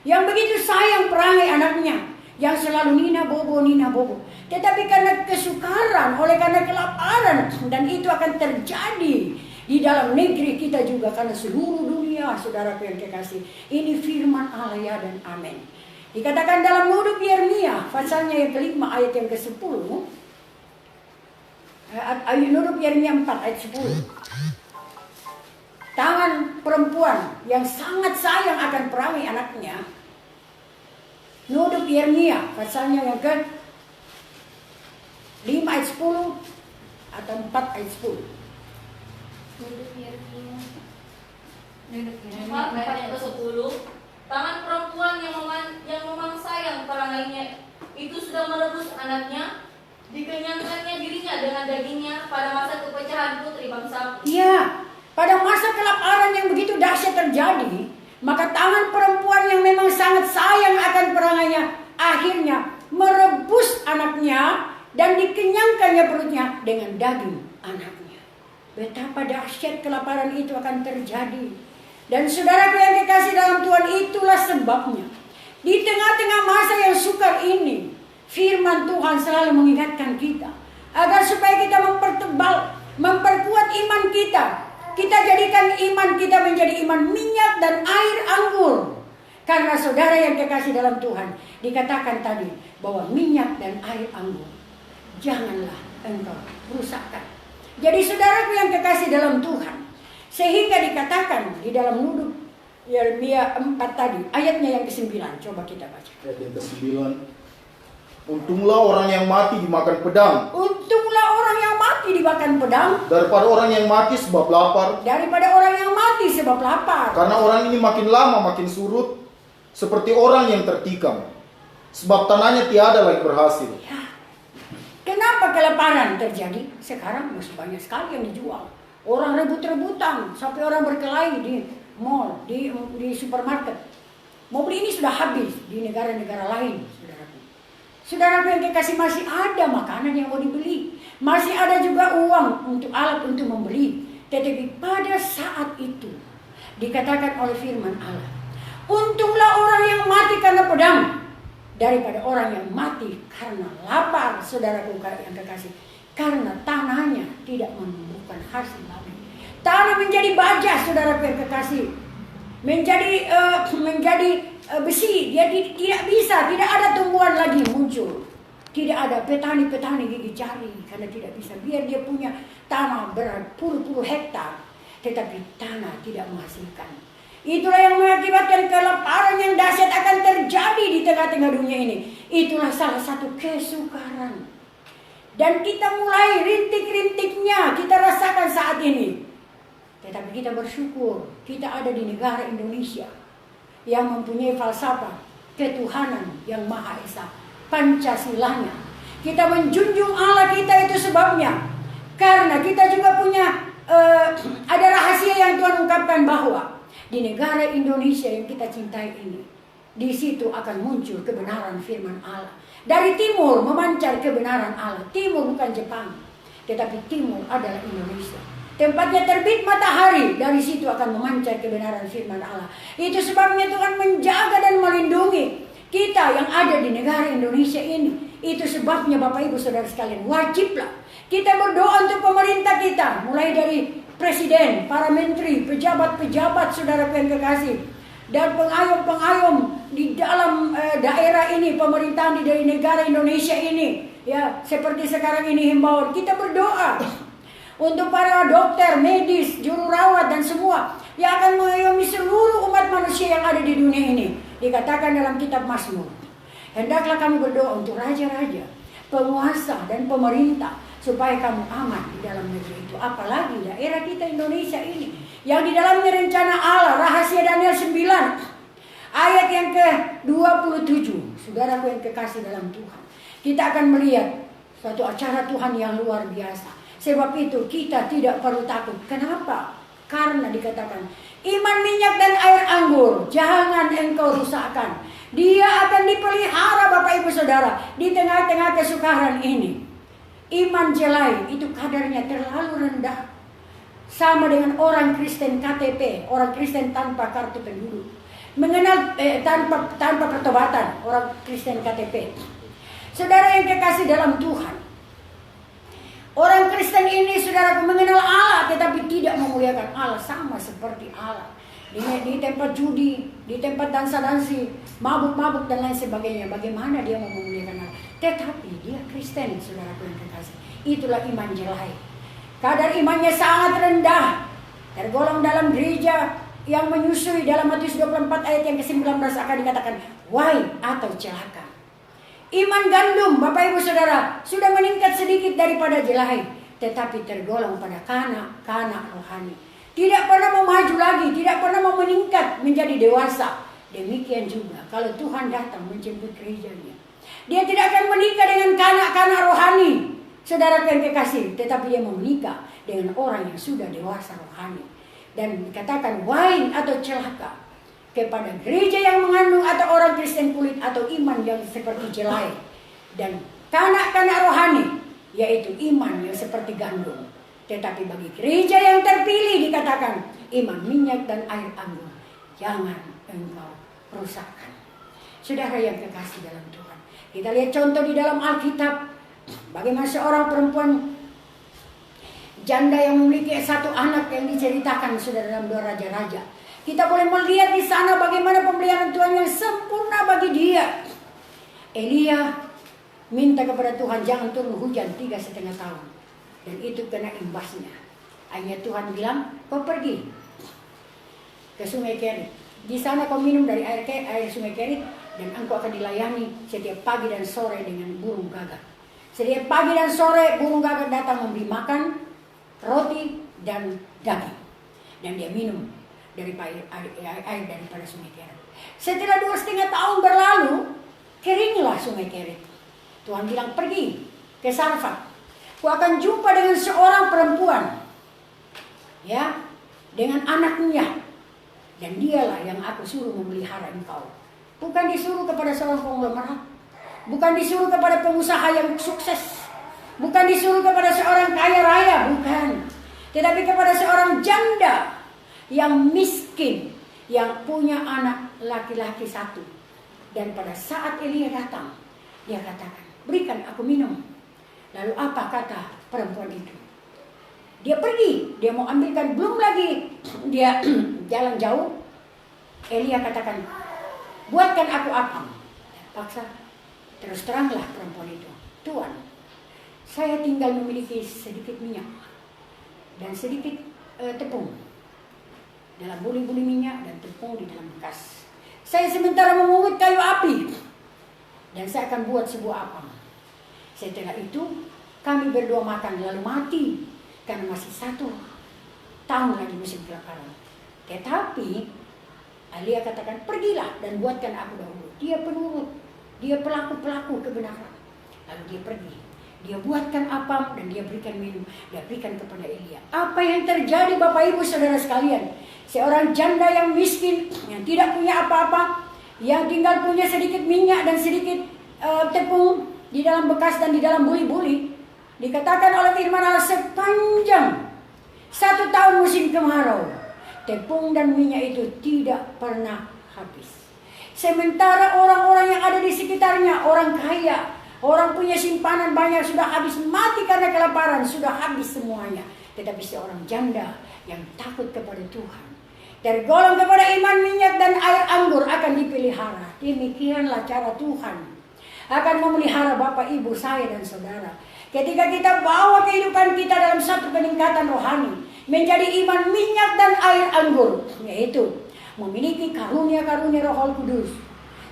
yang begitu sayang perangai anaknya, yang selalu nina bobo. Tetapi karena kesukaran, oleh karena kelaparan, dan itu akan terjadi di dalam negeri kita juga, karena seluruh dunia, saudaraku yang kekasih. Ini firman Allah, ya dan amin. Dikatakan dalam Nubuat Yeremia pasalnya yang ke-5 ayat yang ke-10. Nubuat Yeremia 4 ayat 10. Tangan perempuan yang sangat sayang akan perangai anaknya. Nubuat Yeremia pasalnya yang ke-5 ayat 10 atau 4 ayat 10. Nubuat Yeremia 4 ayat yang ke-10. Tangan perempuan yang memangsa yang perangainya itu sudah merebus anaknya, dikenyangkannya dirinya dengan dagingnya pada masa kepecahan putri bangsaku. Iya, pada masa kelaparan yang begitu dahsyat terjadi, maka tangan perempuan yang memang sangat sayang akan perangainya akhirnya merebus anaknya dan dikenyangkannya perutnya dengan daging anaknya. Betapa dahsyat kelaparan itu akan terjadi. Dan saudaraku yang dikasih dalam Tuhan, itulah sebabnya di tengah-tengah masa yang sukar ini, firman Tuhan selalu mengingatkan kita agar supaya kita memperkuat iman kita. Kita jadikan iman kita menjadi iman minyak dan air anggur. Karena saudara yang kekasih dalam Tuhan, dikatakan tadi bahwa minyak dan air anggur janganlah engkau rusakkan. Jadi saudaraku yang kekasih dalam Tuhan, Sehingga dikatakan di dalam Nuduk Yeremia 4 tadi, ayatnya yang ke-9, coba kita baca. Ayat yang ke-9. Untunglah orang yang mati dimakan pedang, Untunglah orang yang mati dimakan pedang, daripada orang yang mati sebab lapar. daripada orang yang mati sebab lapar. Karena orang ini makin lama makin surut, seperti orang yang tertikam, sebab tanahnya tiada lagi berhasil. Ya. Kenapa kelaparan terjadi? Sekarang masih banyak sekali yang dijual. Orang rebut-rebutan, sampai orang berkelahi di mall, di supermarket. Mobil ini sudah habis di negara-negara lain, saudaraku. Saudaraku yang kekasih, masih ada makanan yang mau dibeli. Masih ada juga uang untuk alat untuk membeli. Tetapi pada saat itu, dikatakan oleh firman Allah, untunglah orang yang mati karena pedang, daripada orang yang mati karena lapar, saudaraku yang kekasih. Karena tanahnya tidak menumbuhkan hasil lagi. Tanah menjadi baja, saudaraku yang kekasih. Menjadi besi, dia tidak bisa, tidak ada tumbuhan lagi muncul. Tidak ada petani-petani gigi jari karena tidak bisa. Biar dia punya tanah berpuluh-puluh hektar, tetapi tanah tidak menghasilkan. Itulah yang mengakibatkan kelaparan yang dahsyat akan terjadi di tengah-tengah dunia ini. Itulah salah satu kesukaran. Dan kita mulai rintik-rintiknya kita rasakan saat ini. Tetapi kita bersyukur kita ada di negara Indonesia yang mempunyai falsafah ketuhanan yang Maha Esa, Pancasilanya. Kita menjunjung Allah kita itu sebabnya. Karena kita juga punya ada rahasia yang Tuhan ungkapkan bahwa di negara Indonesia yang kita cintai ini, di situ akan muncul kebenaran firman Allah. Dari timur memancar kebenaran Allah. Timur bukan Jepang, tetapi timur adalah Indonesia. Tempatnya terbit matahari, dari situ akan memancar kebenaran firman Allah. Itu sebabnya Tuhan menjaga dan melindungi kita yang ada di negara Indonesia ini. Itu sebabnya Bapak Ibu Saudara sekalian, wajiblah kita berdoa untuk pemerintah kita. Mulai dari presiden, para menteri, pejabat-pejabat saudara yang kekasih, dan pengayom-pengayom di dalam daerah ini, pemerintahan dari negara Indonesia ini. Ya, seperti sekarang ini himbauan, kita berdoa untuk para dokter, medis, juru rawat dan semua yang akan mengayomi seluruh umat manusia yang ada di dunia ini. Dikatakan dalam kitab Mazmur, hendaklah kamu berdoa untuk raja-raja, penguasa dan pemerintah, supaya kamu aman di dalam negeri itu. Apalagi daerah kita Indonesia ini, yang di dalamnya rencana Allah, rahasia Daniel 9 ayat yang ke-27. Saudaraku yang kekasih dalam Tuhan, kita akan melihat suatu acara Tuhan yang luar biasa. Sebab itu kita tidak perlu takut. Kenapa? Karena dikatakan iman, minyak dan air anggur jangan engkau rusakkan. Dia akan dipelihara Bapak Ibu Saudara di tengah-tengah kesukaran ini. Iman jelai itu kadarnya terlalu rendah. Sama dengan orang Kristen KTP, orang Kristen tanpa kartu penduduk. Mengenal tanpa pertobatan, orang Kristen KTP. Saudara yang kekasih dalam Tuhan, orang Kristen ini saudara mengenal Allah tetapi tidak memuliakan Allah, sama seperti Allah. Di tempat judi, di tempat dansa-dansi, mabuk-mabuk dan lain sebagainya. Bagaimana dia mau memuliakan Allah? Tetapi dia Kristen, saudaraku yang kekasih. Itulah iman jelai. Kadar imannya sangat rendah. Tergolong dalam gereja yang menyusui dalam Matius 24 ayat yang ke-19 akan dikatakan wai atau celaka. Iman gandum, Bapak Ibu Saudara, sudah meningkat sedikit daripada jelai, tetapi tergolong pada kanak-kanak rohani. Tidak pernah mau maju lagi, tidak pernah mau meningkat menjadi dewasa. Demikian juga kalau Tuhan datang menjemput gerejanya, dia tidak akan menikah dengan kanak-kanak rohani, saudara yang kekasih, tetapi dia mau menikah dengan orang yang sudah dewasa rohani. Dan dikatakan wain atau celaka kepada gereja yang mengandung atau orang Kristen kulit atau iman yang seperti jelai, dan kanak-kanak rohani yaitu iman yang seperti gandum. Tetapi bagi gereja yang terpilih dikatakan iman, minyak dan air anggur jangan engkau rusakkan. Saudara yang kekasih dalam Tuhan, kita lihat contoh di dalam Alkitab bagaimana seorang perempuan janda yang memiliki satu anak yang diceritakan saudara dalam 2 Raja-Raja. Kita boleh melihat di sana bagaimana pemeliharaan Tuhan yang sempurna bagi dia. Elia minta kepada Tuhan jangan turun hujan 3,5 tahun. Dan itu kena imbasnya. Akhirnya Tuhan bilang, kau pergi ke Sungai Kerit. Di sana kau minum dari air Sungai Kerit, dan engkau akan dilayani setiap pagi dan sore dengan burung gagak. Setiap pagi dan sore burung gagak datang memberi makan roti dan daging, dan dia minum dari air daripada Sungai Kerit. Setelah 2,5 tahun berlalu, keringlah Sungai Kerit. Tuhan bilang, pergi ke Sarfat. Kau akan jumpa dengan seorang perempuan, ya, dengan anaknya, dan dialah yang aku suruh memelihara engkau. Bukan disuruh kepada seorang konglomerat, bukan disuruh kepada pengusaha yang sukses, bukan disuruh kepada seorang kaya raya, bukan, tetapi kepada seorang janda yang miskin, yang punya anak laki-laki 1. Dan pada saat Elia datang, dia katakan, berikan aku minum. Lalu apa kata perempuan itu? Dia pergi, dia mau ambilkan, belum lagi dia jalan jauh, Elia katakan, buatkan aku apam. Paksa. Terus teranglah perempuan itu, Tuan, saya tinggal memiliki sedikit minyak dan sedikit tepung dalam buli-buli minyak dan tepung di dalam bekas. Saya sementara memungut kayu api dan saya akan buat sebuah apam. Setelah itu kami berdua makan lalu mati, karena masih 1 tahun lagi musim kelaparan. Tetapi Elia katakan, pergilah dan buatkan aku dahulu. Dia penurut, dia pelaku kebenaran. Lalu dia pergi, dia buatkan apam dan dia berikan minum, dia berikan kepada Elia. Apa yang terjadi Bapak Ibu Saudara sekalian? Seorang janda yang miskin, yang tidak punya apa-apa, yang tinggal punya sedikit minyak dan sedikit tepung di dalam bekas dan di dalam buli-buli, dikatakan oleh firman Allah, sepanjang 1 tahun musim kemarau, tepung dan minyak itu tidak pernah habis. Sementara orang-orang yang ada di sekitarnya, orang kaya, orang punya simpanan banyak, sudah habis, mati karena kelaparan, sudah habis semuanya. Tetapi seorang janda yang takut kepada Tuhan, tergolong kepada iman, minyak dan air anggur akan dipelihara. Demikianlah cara Tuhan akan memelihara Bapak, Ibu, saya dan saudara. Ketika kita bawa kehidupan kita dalam satu peningkatan rohani, menjadi iman, minyak dan air anggur, yaitu memiliki karunia-karunia Roh Kudus.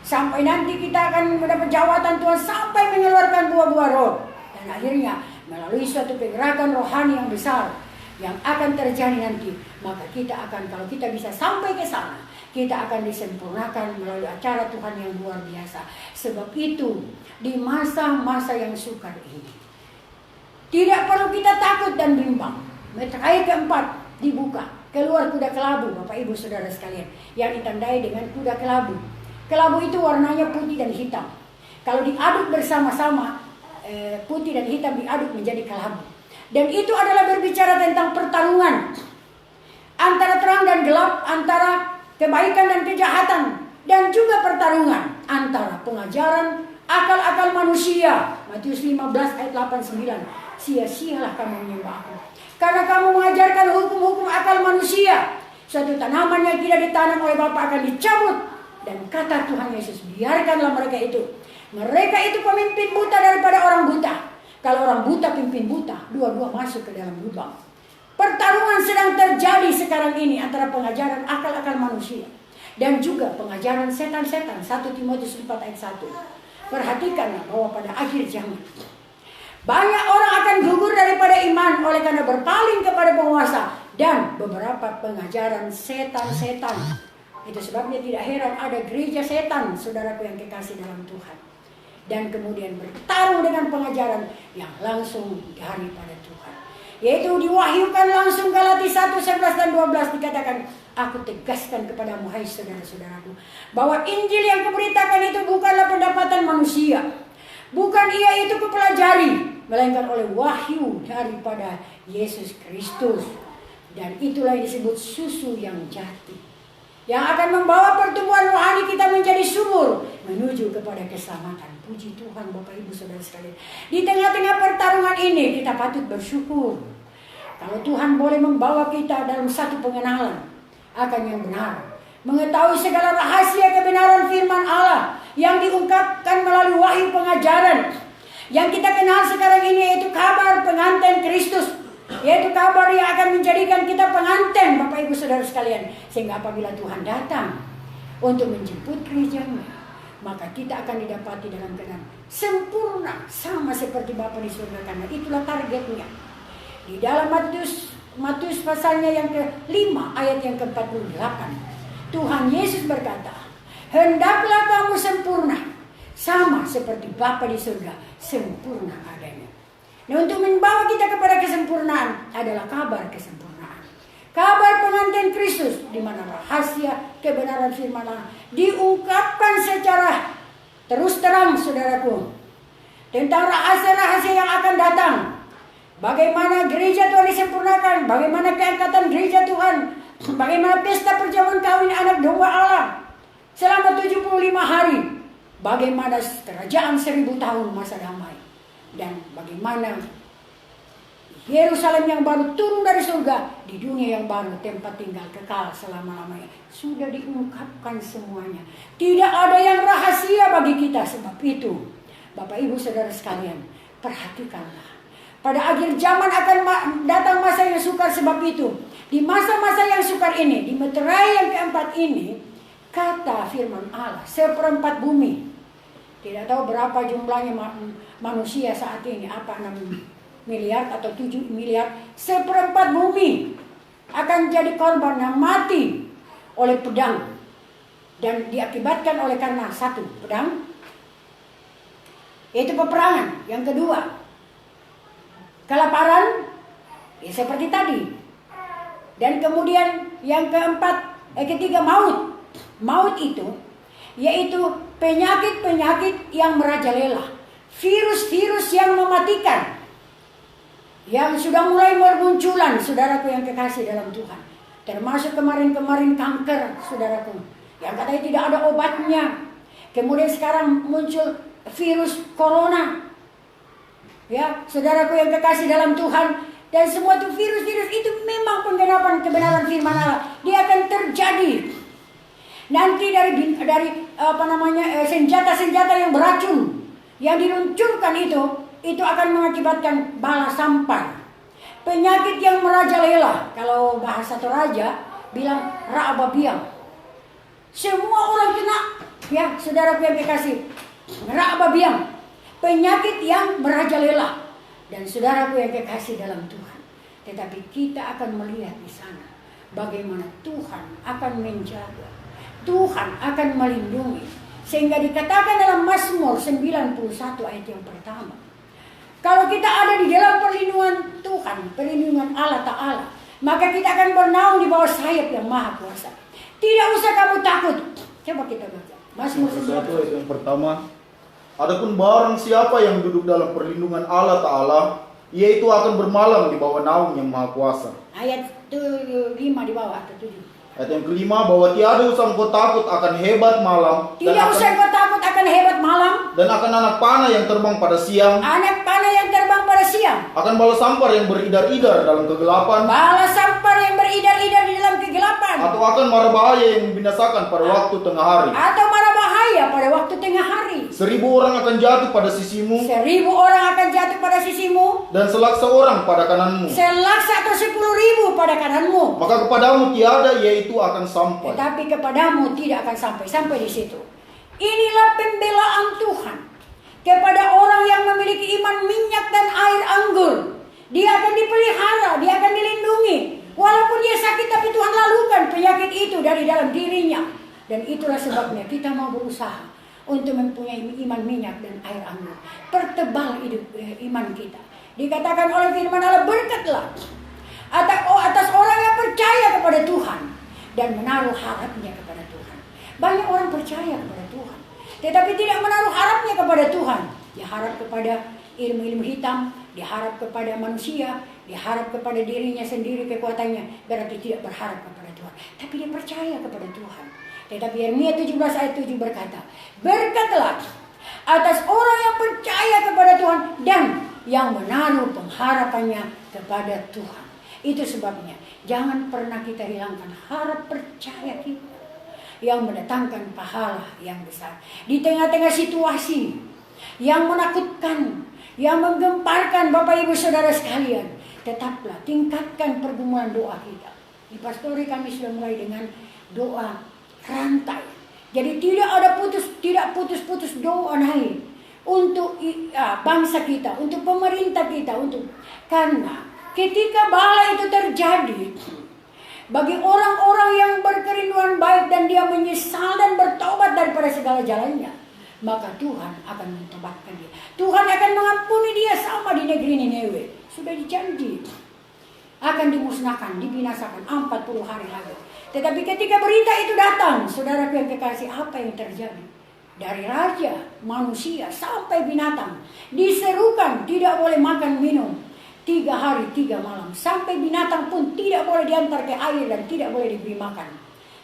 Sampai nanti kita akan mendapat jawatan Tuhan sampai mengeluarkan buah-buah roh. Dan akhirnya melalui suatu pergerakan rohani yang besar yang akan terjadi nanti, maka kita akan, kalau kita bisa sampai ke sana, kita akan disempurnakan melalui acara Tuhan yang luar biasa. Sebab itu di masa-masa yang sukar ini, tidak perlu kita takut dan bimbang. Ayat keempat dibuka, keluar kuda kelabu, Bapak Ibu Saudara sekalian, yang ditandai dengan kuda kelabu. Kelabu itu warnanya putih dan hitam. Kalau diaduk bersama-sama, putih dan hitam diaduk menjadi kelabu. Dan itu adalah berbicara tentang pertarungan antara terang dan gelap, antara kebaikan dan kejahatan, dan juga pertarungan antara pengajaran akal-akal manusia. Matius 15 ayat 8-9. Sia-sialah kamu menyembah aku, karena kamu mengajarkan hukum-hukum akal manusia. Suatu tanaman yang tidak ditanam oleh Bapa akan dicabut. Dan kata Tuhan Yesus, biarkanlah mereka itu. Mereka itu pemimpin buta daripada orang buta. Kalau orang buta pimpin buta, dua-dua masuk ke dalam lubang. Pertarungan sedang terjadi sekarang ini antara pengajaran akal-akal manusia dan juga pengajaran setan-setan. 1 Timotius 4 ayat 1. Perhatikanlah bahwa pada akhir zaman banyak orang akan gugur daripada iman oleh karena berpaling kepada penguasa dan beberapa pengajaran setan-setan. Itu sebabnya tidak heran ada gereja setan, saudaraku yang kekasih dalam Tuhan. Dan kemudian bertarung dengan pengajaran yang langsung daripada Tuhan. Yaitu diwahyukan langsung Galatia 1, 11 dan 12 dikatakan, aku tegaskan kepadamu hai saudara-saudaraku, bahwa Injil yang kuberitakan itu bukanlah pendapatan manusia. Bukan ia itu kupelajari, melainkan oleh wahyu daripada Yesus Kristus. Dan itulah yang disebut susu yang jati, yang akan membawa pertumbuhan rohani kita menjadi subur menuju kepada keselamatan. Puji Tuhan Bapak Ibu Saudara sekalian. Di tengah-tengah pertarungan ini kita patut bersyukur. Kalau Tuhan boleh membawa kita dalam satu pengenalan akan yang benar, mengetahui segala rahasia kebenaran firman Allah yang diungkapkan melalui wahyu pengajaran yang kita kenal sekarang ini, yaitu kabar pengantin Kristus Yaitu kabar yang akan menjadikan kita pengantin, Bapak Ibu Saudara sekalian. Sehingga apabila Tuhan datang untuk menjemput gerejanya, maka kita akan didapati dalam keadaan sempurna, sama seperti Bapa di surga. Karena itulah targetnya. Di dalam Matius pasalnya yang ke-5 ayat yang ke-48, Tuhan Yesus berkata, hendaklah kamu sempurna, sama seperti Bapa di surga sempurna adanya. Nah, untuk membawa kita kepada kesempurnaan adalah kabar kesempurnaan. Kabar pengantin Kristus, di mana rahasia kebenaran firman Allah diungkapkan secara terus terang, saudaraku, tentang rahasia-rahasia yang akan datang. Bagaimana gereja Tuhan disempurnakan, bagaimana keangkatan gereja Tuhan, bagaimana pesta perjamuan kawin anak domba Allah selama 75 hari, bagaimana kerajaan 1000 tahun masa damai, dan bagaimana Yerusalem yang baru turun dari surga di dunia yang baru, tempat tinggal kekal selama-lamanya. Sudah diungkapkan semuanya. Tidak ada yang rahasia bagi kita. Sebab itu, Bapak Ibu Saudara sekalian, perhatikanlah. Pada akhir zaman akan datang masa yang sukar. Sebab itu, di masa-masa yang sukar ini, di meterai yang keempat ini, kata firman Allah, 1/4 bumi. Tidak tahu berapa jumlahnya manusia saat ini, apa 6 miliar atau 7 miliar, 1/4 bumi akan jadi korban yang mati oleh pedang. Dan diakibatkan oleh karena satu, pedang, yaitu peperangan. Yang kedua, kelaparan, ya seperti tadi. Dan kemudian yang ketiga, maut. Maut itu yaitu penyakit-penyakit yang merajalela, virus-virus yang mematikan, yang sudah mulai bermunculan, saudaraku yang kekasih dalam Tuhan. Termasuk kemarin-kemarin kanker, saudaraku, yang katanya tidak ada obatnya. Kemudian sekarang muncul virus corona. Ya, saudaraku yang kekasih dalam Tuhan, dan semua itu virus-virus itu memang penggenapan kebenaran firman Allah. Dia akan terjadi. Nanti dari senjata-senjata yang beracun yang diluncurkan itu akan mengakibatkan bala sampar. Penyakit yang merajalela, kalau bahasa Toraja bilang ra'ababiang. Semua orang kena, ya saudaraku yang kekasih, ra'ababiang. Penyakit yang merajalela. Dan saudaraku yang kekasih dalam Tuhan, tetapi kita akan melihat di sana bagaimana Tuhan akan menjaga, Tuhan akan melindungi. Sehingga dikatakan dalam Mazmur 91 ayat yang pertama, kalau kita ada di dalam perlindungan Tuhan, perlindungan Allah Ta'ala, maka kita akan bernaung di bawah sayap yang maha kuasa. Tidak usah kamu takut. Coba kita baca Mazmur 91 ayat yang pertama. Adapun barang siapa yang duduk dalam perlindungan Allah Ta'ala, ia itu akan bermalam di bawah naung yang maha kuasa. Ayat 5 di bawah atau 7. Ayat yang kelima, bahwa tiada usah engkau takut akan hebat malam. Tidak usah engkau takut akan hebat malam. Dan akan anak panah yang terbang pada siang. Anak panah yang terbang pada siang. Akan bala sampar yang beridar-idar dalam kegelapan. Bala sampar yang beridar-idar di dalam kegelapan. Atau akan mara bahaya yang membinasakan pada waktu tengah hari. Atau mara bahaya pada waktu tengah hari. 1000 orang akan jatuh pada sisimu. 1000 orang akan jatuh pada sisimu. Dan selaksa orang pada kananmu. Selaksa atau 10.000 pada kananmu. Maka kepadamu tiada, yaitu akan sampai. Tetapi kepadamu tidak akan sampai di situ. Inilah pembelaan Tuhan kepada orang yang memiliki iman minyak dan air anggur. Dia akan dipelihara, dia akan dilindungi. Walaupun dia sakit, tapi Tuhan lalukan penyakit itu dari dalam dirinya. Dan itulah sebabnya kita mau berusaha untuk mempunyai iman minyak dan air anggur. Pertebal iman kita. Dikatakan oleh firman Allah, berkatlah atas orang yang percaya kepada Tuhan dan menaruh harapnya kepada Tuhan. Banyak orang percaya kepada Tuhan, tetapi tidak menaruh harapnya kepada Tuhan. Dia harap kepada ilmu-ilmu hitam, dia harap kepada manusia, dia harap kepada dirinya sendiri, kekuatannya. Berarti tidak berharap kepada Tuhan, tapi dia percaya kepada Tuhan. Tetapi Yeremia 17 ayat 7 berkata, berkatlah atas orang yang percaya kepada Tuhan dan yang menaruh pengharapannya kepada Tuhan. Itu sebabnya jangan pernah kita hilangkan harap percaya kita yang mendatangkan pahala yang besar. Di tengah-tengah situasi yang menakutkan, yang menggemparkan Bapak Ibu Saudara sekalian, tetaplah tingkatkan pergumulan doa kita. Di pastori kami sudah mulai dengan doa rantai. Jadi tidak putus-putus doa naik untuk bangsa kita, untuk pemerintah kita, karena ketika bala itu terjadi bagi orang-orang yang berkerinduan baik dan dia menyesal dan bertobat daripada segala jalannya, maka Tuhan akan mentobatkan dia. Tuhan akan mengampuni dia sama di negeri Nineve. Sudah dijanji akan dimusnahkan, dibinasakan 40 hari lagi. Tetapi ketika berita itu datang, saudaraku yang kekasih, apa yang terjadi? Dari raja, manusia, sampai binatang diserukan tidak boleh makan minum 3 hari 3 malam. Sampai binatang pun tidak boleh diantar ke air dan tidak boleh diberi makan.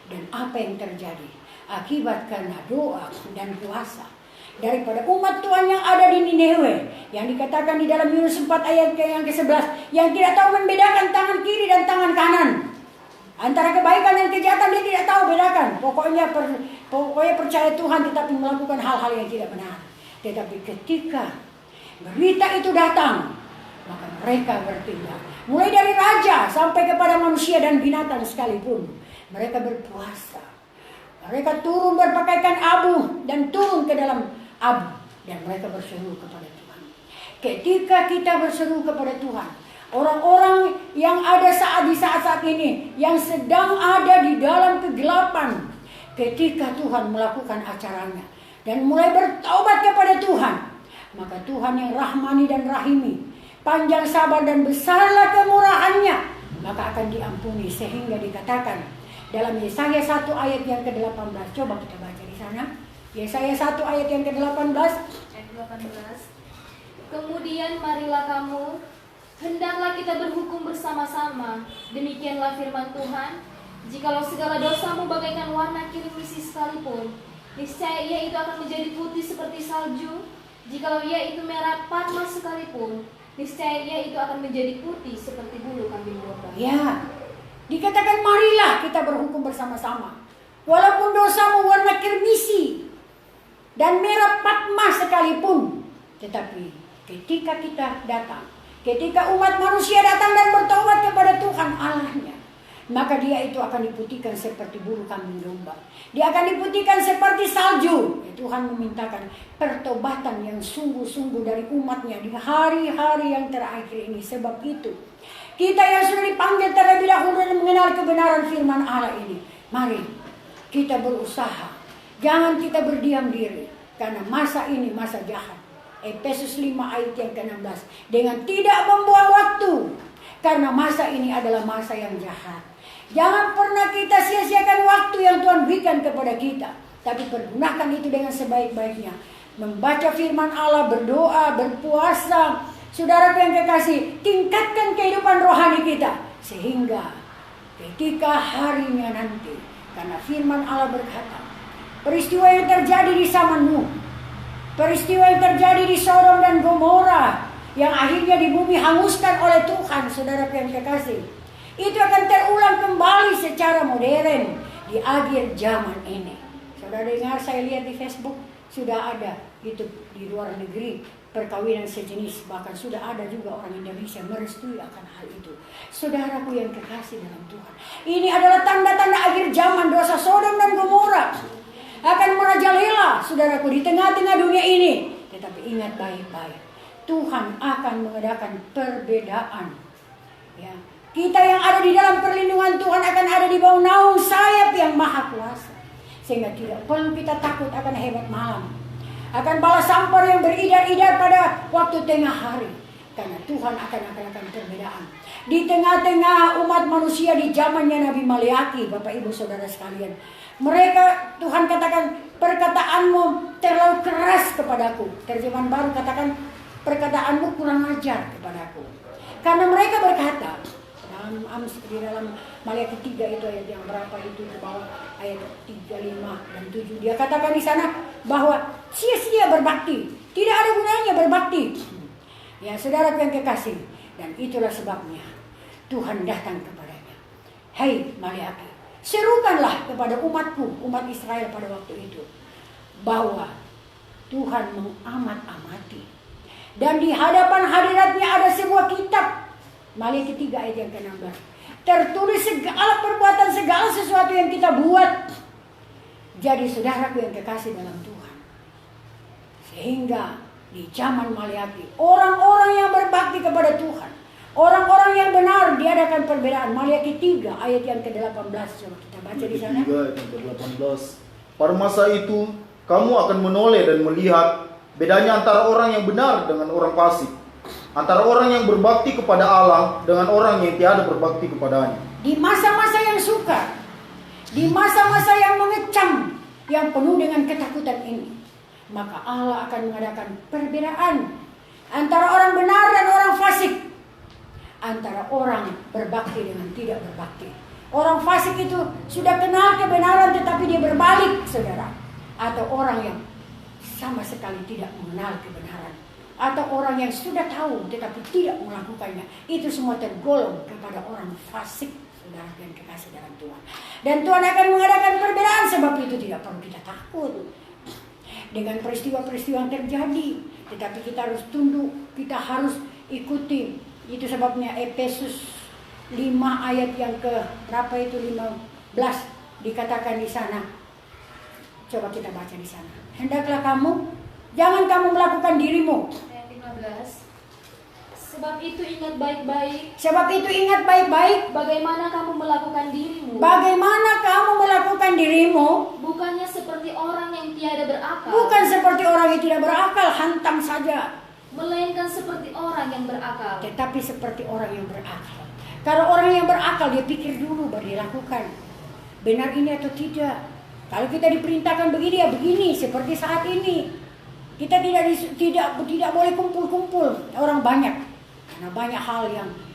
Dan apa yang terjadi? Akibat karena doa dan puasa daripada umat Tuhan yang ada di Nineve, yang dikatakan di dalam Yunus 4 ayat yang ke-11, yang tidak tahu membedakan tangan kiri dan tangan kanan, antara kebaikan dan kejahatan, dia tidak tahu bedakan. Pokoknya percaya Tuhan tetapi melakukan hal-hal yang tidak benar. Tetapi ketika berita itu datang, maka mereka bertindak. Mulai dari raja sampai kepada manusia dan binatang sekalipun, mereka berpuasa. Mereka turun berpakaikan abu dan turun ke dalam abu, dan mereka berseru kepada Tuhan. Ketika kita berseru kepada Tuhan, orang-orang yang ada di saat-saat ini, yang sedang ada di dalam kegelapan, ketika Tuhan melakukan acaranya dan mulai bertaubat kepada Tuhan, maka Tuhan yang rahmani dan rahimi, panjang sabar dan besarlah kemurahannya, maka akan diampuni. Sehingga dikatakan dalam Yesaya 1 ayat yang ke-18, coba kita baca di sana. Yesaya 1 ayat yang ke-18. Ayat 18. Kemudian marilah kamu, hendaklah kita berhukum bersama-sama. Demikianlah firman Tuhan. Jikalau segala dosamu bagaikan warna kirmisi sekalipun, niscaya ia itu akan menjadi putih seperti salju. Jikalau ia itu merah parmas sekalipun, niscaya ia itu akan menjadi putih seperti bulu kambing domba. Ya, dikatakan marilah kita berhukum bersama-sama. Walaupun dosamu warna kirmisi dan merah patmas sekalipun, tetapi ketika kita datang, ketika umat manusia datang dan bertobat kepada Tuhan Allahnya, maka dia itu akan diputihkan seperti bulu kambing domba. Dia akan diputihkan seperti salju. Ya, Tuhan memintakan pertobatan yang sungguh-sungguh dari umatnya di hari-hari yang terakhir ini. Sebab itu kita yang sudah dipanggil terlebih dahulu dan mengenal kebenaran firman Allah ini, mari kita berusaha. Jangan kita berdiam diri, karena masa ini masa jahat. Efesus 5 ayat yang ke-16. Dengan tidak membuang waktu, karena masa ini adalah masa yang jahat. Jangan pernah kita sia-siakan waktu yang Tuhan berikan kepada kita, tapi pergunakan itu dengan sebaik-baiknya. Membaca firman Allah, berdoa, berpuasa. Saudara yang kekasih, tingkatkan kehidupan rohani kita, sehingga ketika harinya nanti, karena firman Allah berkata, peristiwa yang terjadi di zaman Nuh, peristiwa yang terjadi di Sodom dan Gomora, yang akhirnya di bumi hanguskan oleh Tuhan, saudara yang kekasih, itu akan terulang kembali secara modern di akhir zaman ini. Saudara dengar, saya lihat di Facebook sudah ada itu di luar negeri perkawinan sejenis, bahkan sudah ada juga orang Indonesia merestui akan hal itu. Saudaraku yang kekasih dalam Tuhan, ini adalah tanda-tanda akhir zaman. Dosa Sodom dan Gomora akan merajalela, saudaraku, di tengah-tengah dunia ini. Tetapi ingat baik-baik, Tuhan akan mengadakan perbedaan. Ya, kita yang ada di dalam perlindungan Tuhan akan ada di bawah naung sayap yang maha kuasa, sehingga tidak perlu kita takut akan hebat malam, akan bala sampar yang beridar-idar pada waktu tengah hari, karena Tuhan akan perbedaan di tengah-tengah umat manusia di zamannya Nabi Maliaki. Bapak Ibu Saudara sekalian, mereka, Tuhan katakan, perkataanmu terlalu keras kepadaku. Terjemahan baru katakan, perkataanmu kurang ajar kepadaku. Karena mereka berkata, di dalam Maliaki 3 itu ayat yang berapa itu, ke bawah ayat 3, 5 dan 7, dia katakan di sana bahwa sia-sia berbakti, tidak ada gunanya berbakti. Ya, saudara yang kekasih, dan itulah sebabnya Tuhan datang kepadanya. Hei Maliaki, serukanlah kepada umatku, umat Israel pada waktu itu, bahwa Tuhan mengamat-amati, dan di hadapan hadiratnya ada sebuah kitab Maliaki 3 ayat yang ke-16. Tertulis segala perbuatan, segala sesuatu yang kita buat. Jadi saudaraku yang kekasih dalam Tuhan, sehingga di zaman Maliaki, orang-orang yang berbakti kepada Tuhan, orang-orang yang benar diadakan perbedaan. Maliaki 3 ayat yang ke-18. Coba kita baca di sana. 3 ayat yang ke-18. Pada masa itu kamu akan menoleh dan melihat bedanya antara orang yang benar dengan orang fasik, antara orang yang berbakti kepada Allah dengan orang yang tiada berbakti kepadanya. Di masa-masa yang sukar, di masa-masa yang mengecam, yang penuh dengan ketakutan ini, maka Allah akan mengadakan perbedaan antara orang benar dan orang fasik, antara orang berbakti dengan tidak berbakti. Orang fasik itu sudah kenal kebenaran tetapi dia berbalik, saudara. Atau orang yang sama sekali tidak mengenal kebenaran, atau orang yang sudah tahu tetapi tidak melakukannya. Itu semua tergolong kepada orang fasik, saudara yang kekasih dalam Tuhan. Dan Tuhan akan mengadakan perbedaan, sebab itu tidak perlu kita takut dengan peristiwa-peristiwa yang terjadi, tetapi kita harus tunduk, kita harus ikuti. Itu sebabnya Efesus 5 ayat yang ke berapa itu, 15 dikatakan di sana. Coba kita baca di sana. Hendaklah jangan kamu melakukan dirimu. Ayat 15. Sebab itu ingat baik-baik. Sebab itu ingat baik-baik. Bagaimana kamu melakukan dirimu. Bagaimana kamu melakukan dirimu. Bukannya seperti orang yang tiada berakal. Bukan seperti orang yang tidak berakal, hantam saja. Melainkan seperti orang yang berakal. Tetapi seperti orang yang berakal. Kalau orang yang berakal, dia pikir dulu baru dia lakukan. Benar ini atau tidak. Kalau kita diperintahkan begini ya begini, seperti saat ini. Kita tidak boleh kumpul-kumpul orang banyak. Karena banyak hal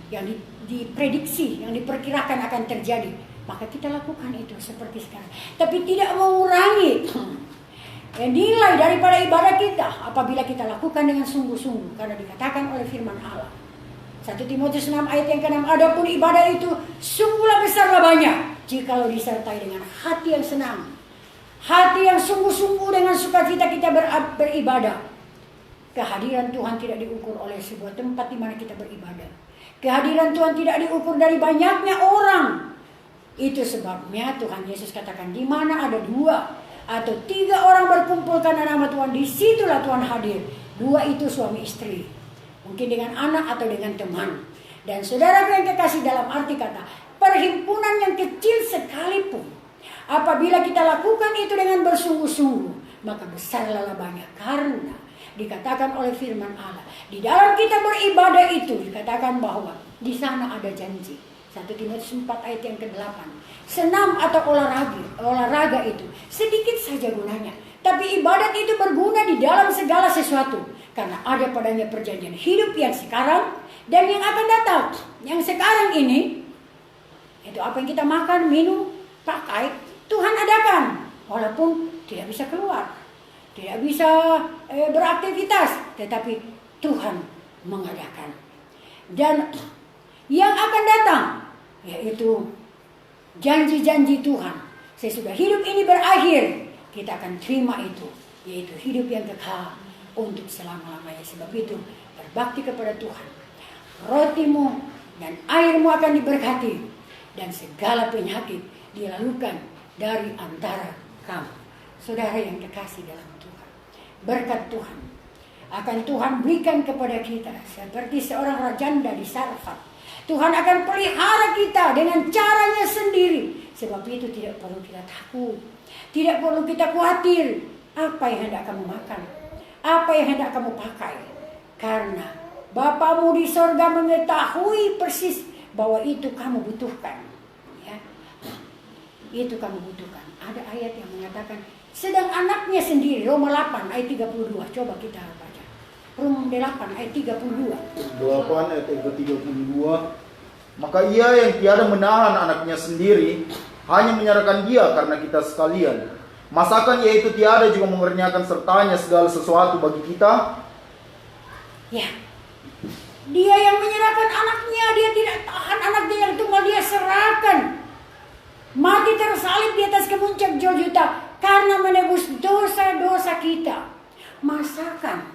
yang diprediksi, yang diperkirakan akan terjadi. Maka kita lakukan itu seperti sekarang. Tapi tidak mengurangi nilai daripada ibadah kita apabila kita lakukan dengan sungguh-sungguh. Karena dikatakan oleh firman Allah. 1 Timotius 6 ayat yang ke-6. Adapun ibadah itu sungguhlah besarlah banyak, jikalau disertai dengan hati yang senang. Hati yang sungguh-sungguh dengan sukacita kita beribadah. Kehadiran Tuhan tidak diukur oleh sebuah tempat di mana kita beribadah. Kehadiran Tuhan tidak diukur dari banyaknya orang. Itu sebabnya Tuhan Yesus katakan, di mana ada 2 atau 3 orang berkumpul karena nama Tuhan, disitulah Tuhan hadir. 2 itu suami istri, mungkin dengan anak atau dengan teman. Dan saudara yang kekasih, dalam arti kata perhimpunan yang kecil sekalipun, apabila kita lakukan itu dengan bersungguh-sungguh, maka besarlah banyak. Karena dikatakan oleh firman Allah, di dalam kita beribadah itu dikatakan bahwa di sana ada janji. 1 Timotius 4 ayat yang ke-8. Senam atau olahraga itu sedikit saja gunanya, tapi ibadat itu berguna di dalam segala sesuatu, karena ada padanya perjanjian hidup yang sekarang dan yang akan datang. Yang sekarang ini itu apa yang kita makan, minum, pakai, Tuhan adakan, walaupun tidak bisa keluar, tidak bisa beraktivitas, tetapi Tuhan mengadakan. Dan yang akan datang yaitu janji-janji Tuhan. Sesudah hidup ini berakhir, kita akan terima itu, yaitu hidup yang kekal untuk selama-lamanya. Sebab itu berbakti kepada Tuhan, rotimu dan airmu akan diberkati, dan segala penyakit dilalukan dari antara kamu. Saudara yang kekasih dalam Tuhan, berkat Tuhan akan Tuhan berikan kepada kita seperti seorang janda di Sarfat. Tuhan akan pelihara kita dengan caranya sendiri. Sebab itu tidak perlu kita takut, tidak perlu kita khawatir apa yang hendak kamu makan, apa yang hendak kamu pakai. Karena Bapamu di sorga mengetahui persis bahwa itu kamu butuhkan. Ya, itu kamu butuhkan. Ada ayat yang mengatakan, sedang anaknya sendiri, Roma 8 ayat 32. Coba kita baca. Roma 8 ayat 32. 8 ayat 32. Maka ia yang tiada menahan anaknya sendiri, hanya menyerahkan dia karena kita sekalian. Masakan ia itu tiada juga mengerjakan sertanya segala sesuatu bagi kita? Ya, dia yang menyerahkan anaknya, dia tidak tahan anaknya yang tunggal, dia serahkan. Mati tersalib di atas kemuncak Golgota karena menebus dosa-dosa kita. Masakan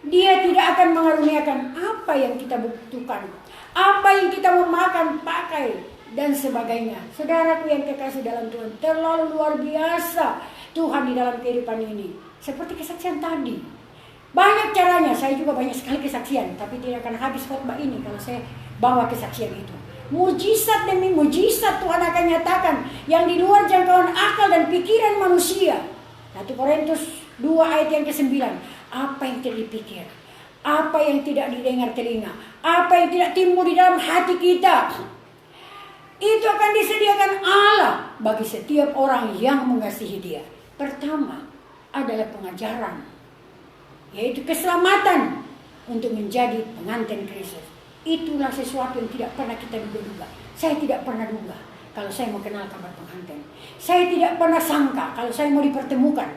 Dia tidak akan mengaruniakan apa yang kita butuhkan, apa yang kita mau makan, pakai, dan sebagainya. Saudaraku yang kekasih dalam Tuhan, terlalu luar biasa Tuhan di dalam kehidupan ini. Seperti kesaksian tadi, banyak caranya. Saya juga banyak sekali kesaksian, tapi tidak akan habis khotbah ini kalau saya bawa kesaksian itu. Mujizat demi mujizat Tuhan akan nyatakan yang di luar jangkauan akal dan pikiran manusia. 1 Korintus 2 ayat yang ke-9. Apa yang tidak dipikir, apa yang tidak didengar telinga, apa yang tidak timbul di dalam hati kita, itu akan disediakan Allah bagi setiap orang yang mengasihi Dia. Pertama adalah pengajaran, yaitu keselamatan untuk menjadi pengantin Kristus. Itulah sesuatu yang tidak pernah kita duga-duga. Saya tidak pernah duga kalau saya mau kenal kabar pengantin. Saya tidak pernah sangka kalau saya mau dipertemukan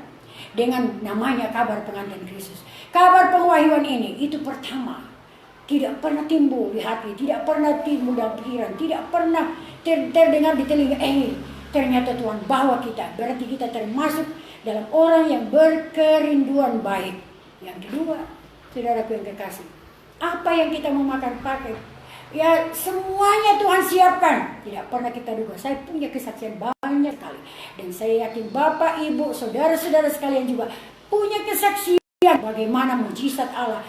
dengan namanya kabar pengantin Kristus. Kabar pengwahyuan ini itu pertama tidak pernah timbul di hati, tidak pernah timbul dalam pikiran, tidak pernah terdengar di telinga. Ternyata Tuhan bawa kita, berarti kita termasuk dalam orang yang berkerinduan baik. Yang kedua, saudaraku yang kekasih, apa yang kita mau makan, pakai, ya semuanya Tuhan siapkan. Tidak pernah kita duga. Saya punya kesaksian banyak sekali, dan saya yakin Bapak, Ibu, saudara-saudara sekalian juga punya kesaksian bagaimana mujizat Allah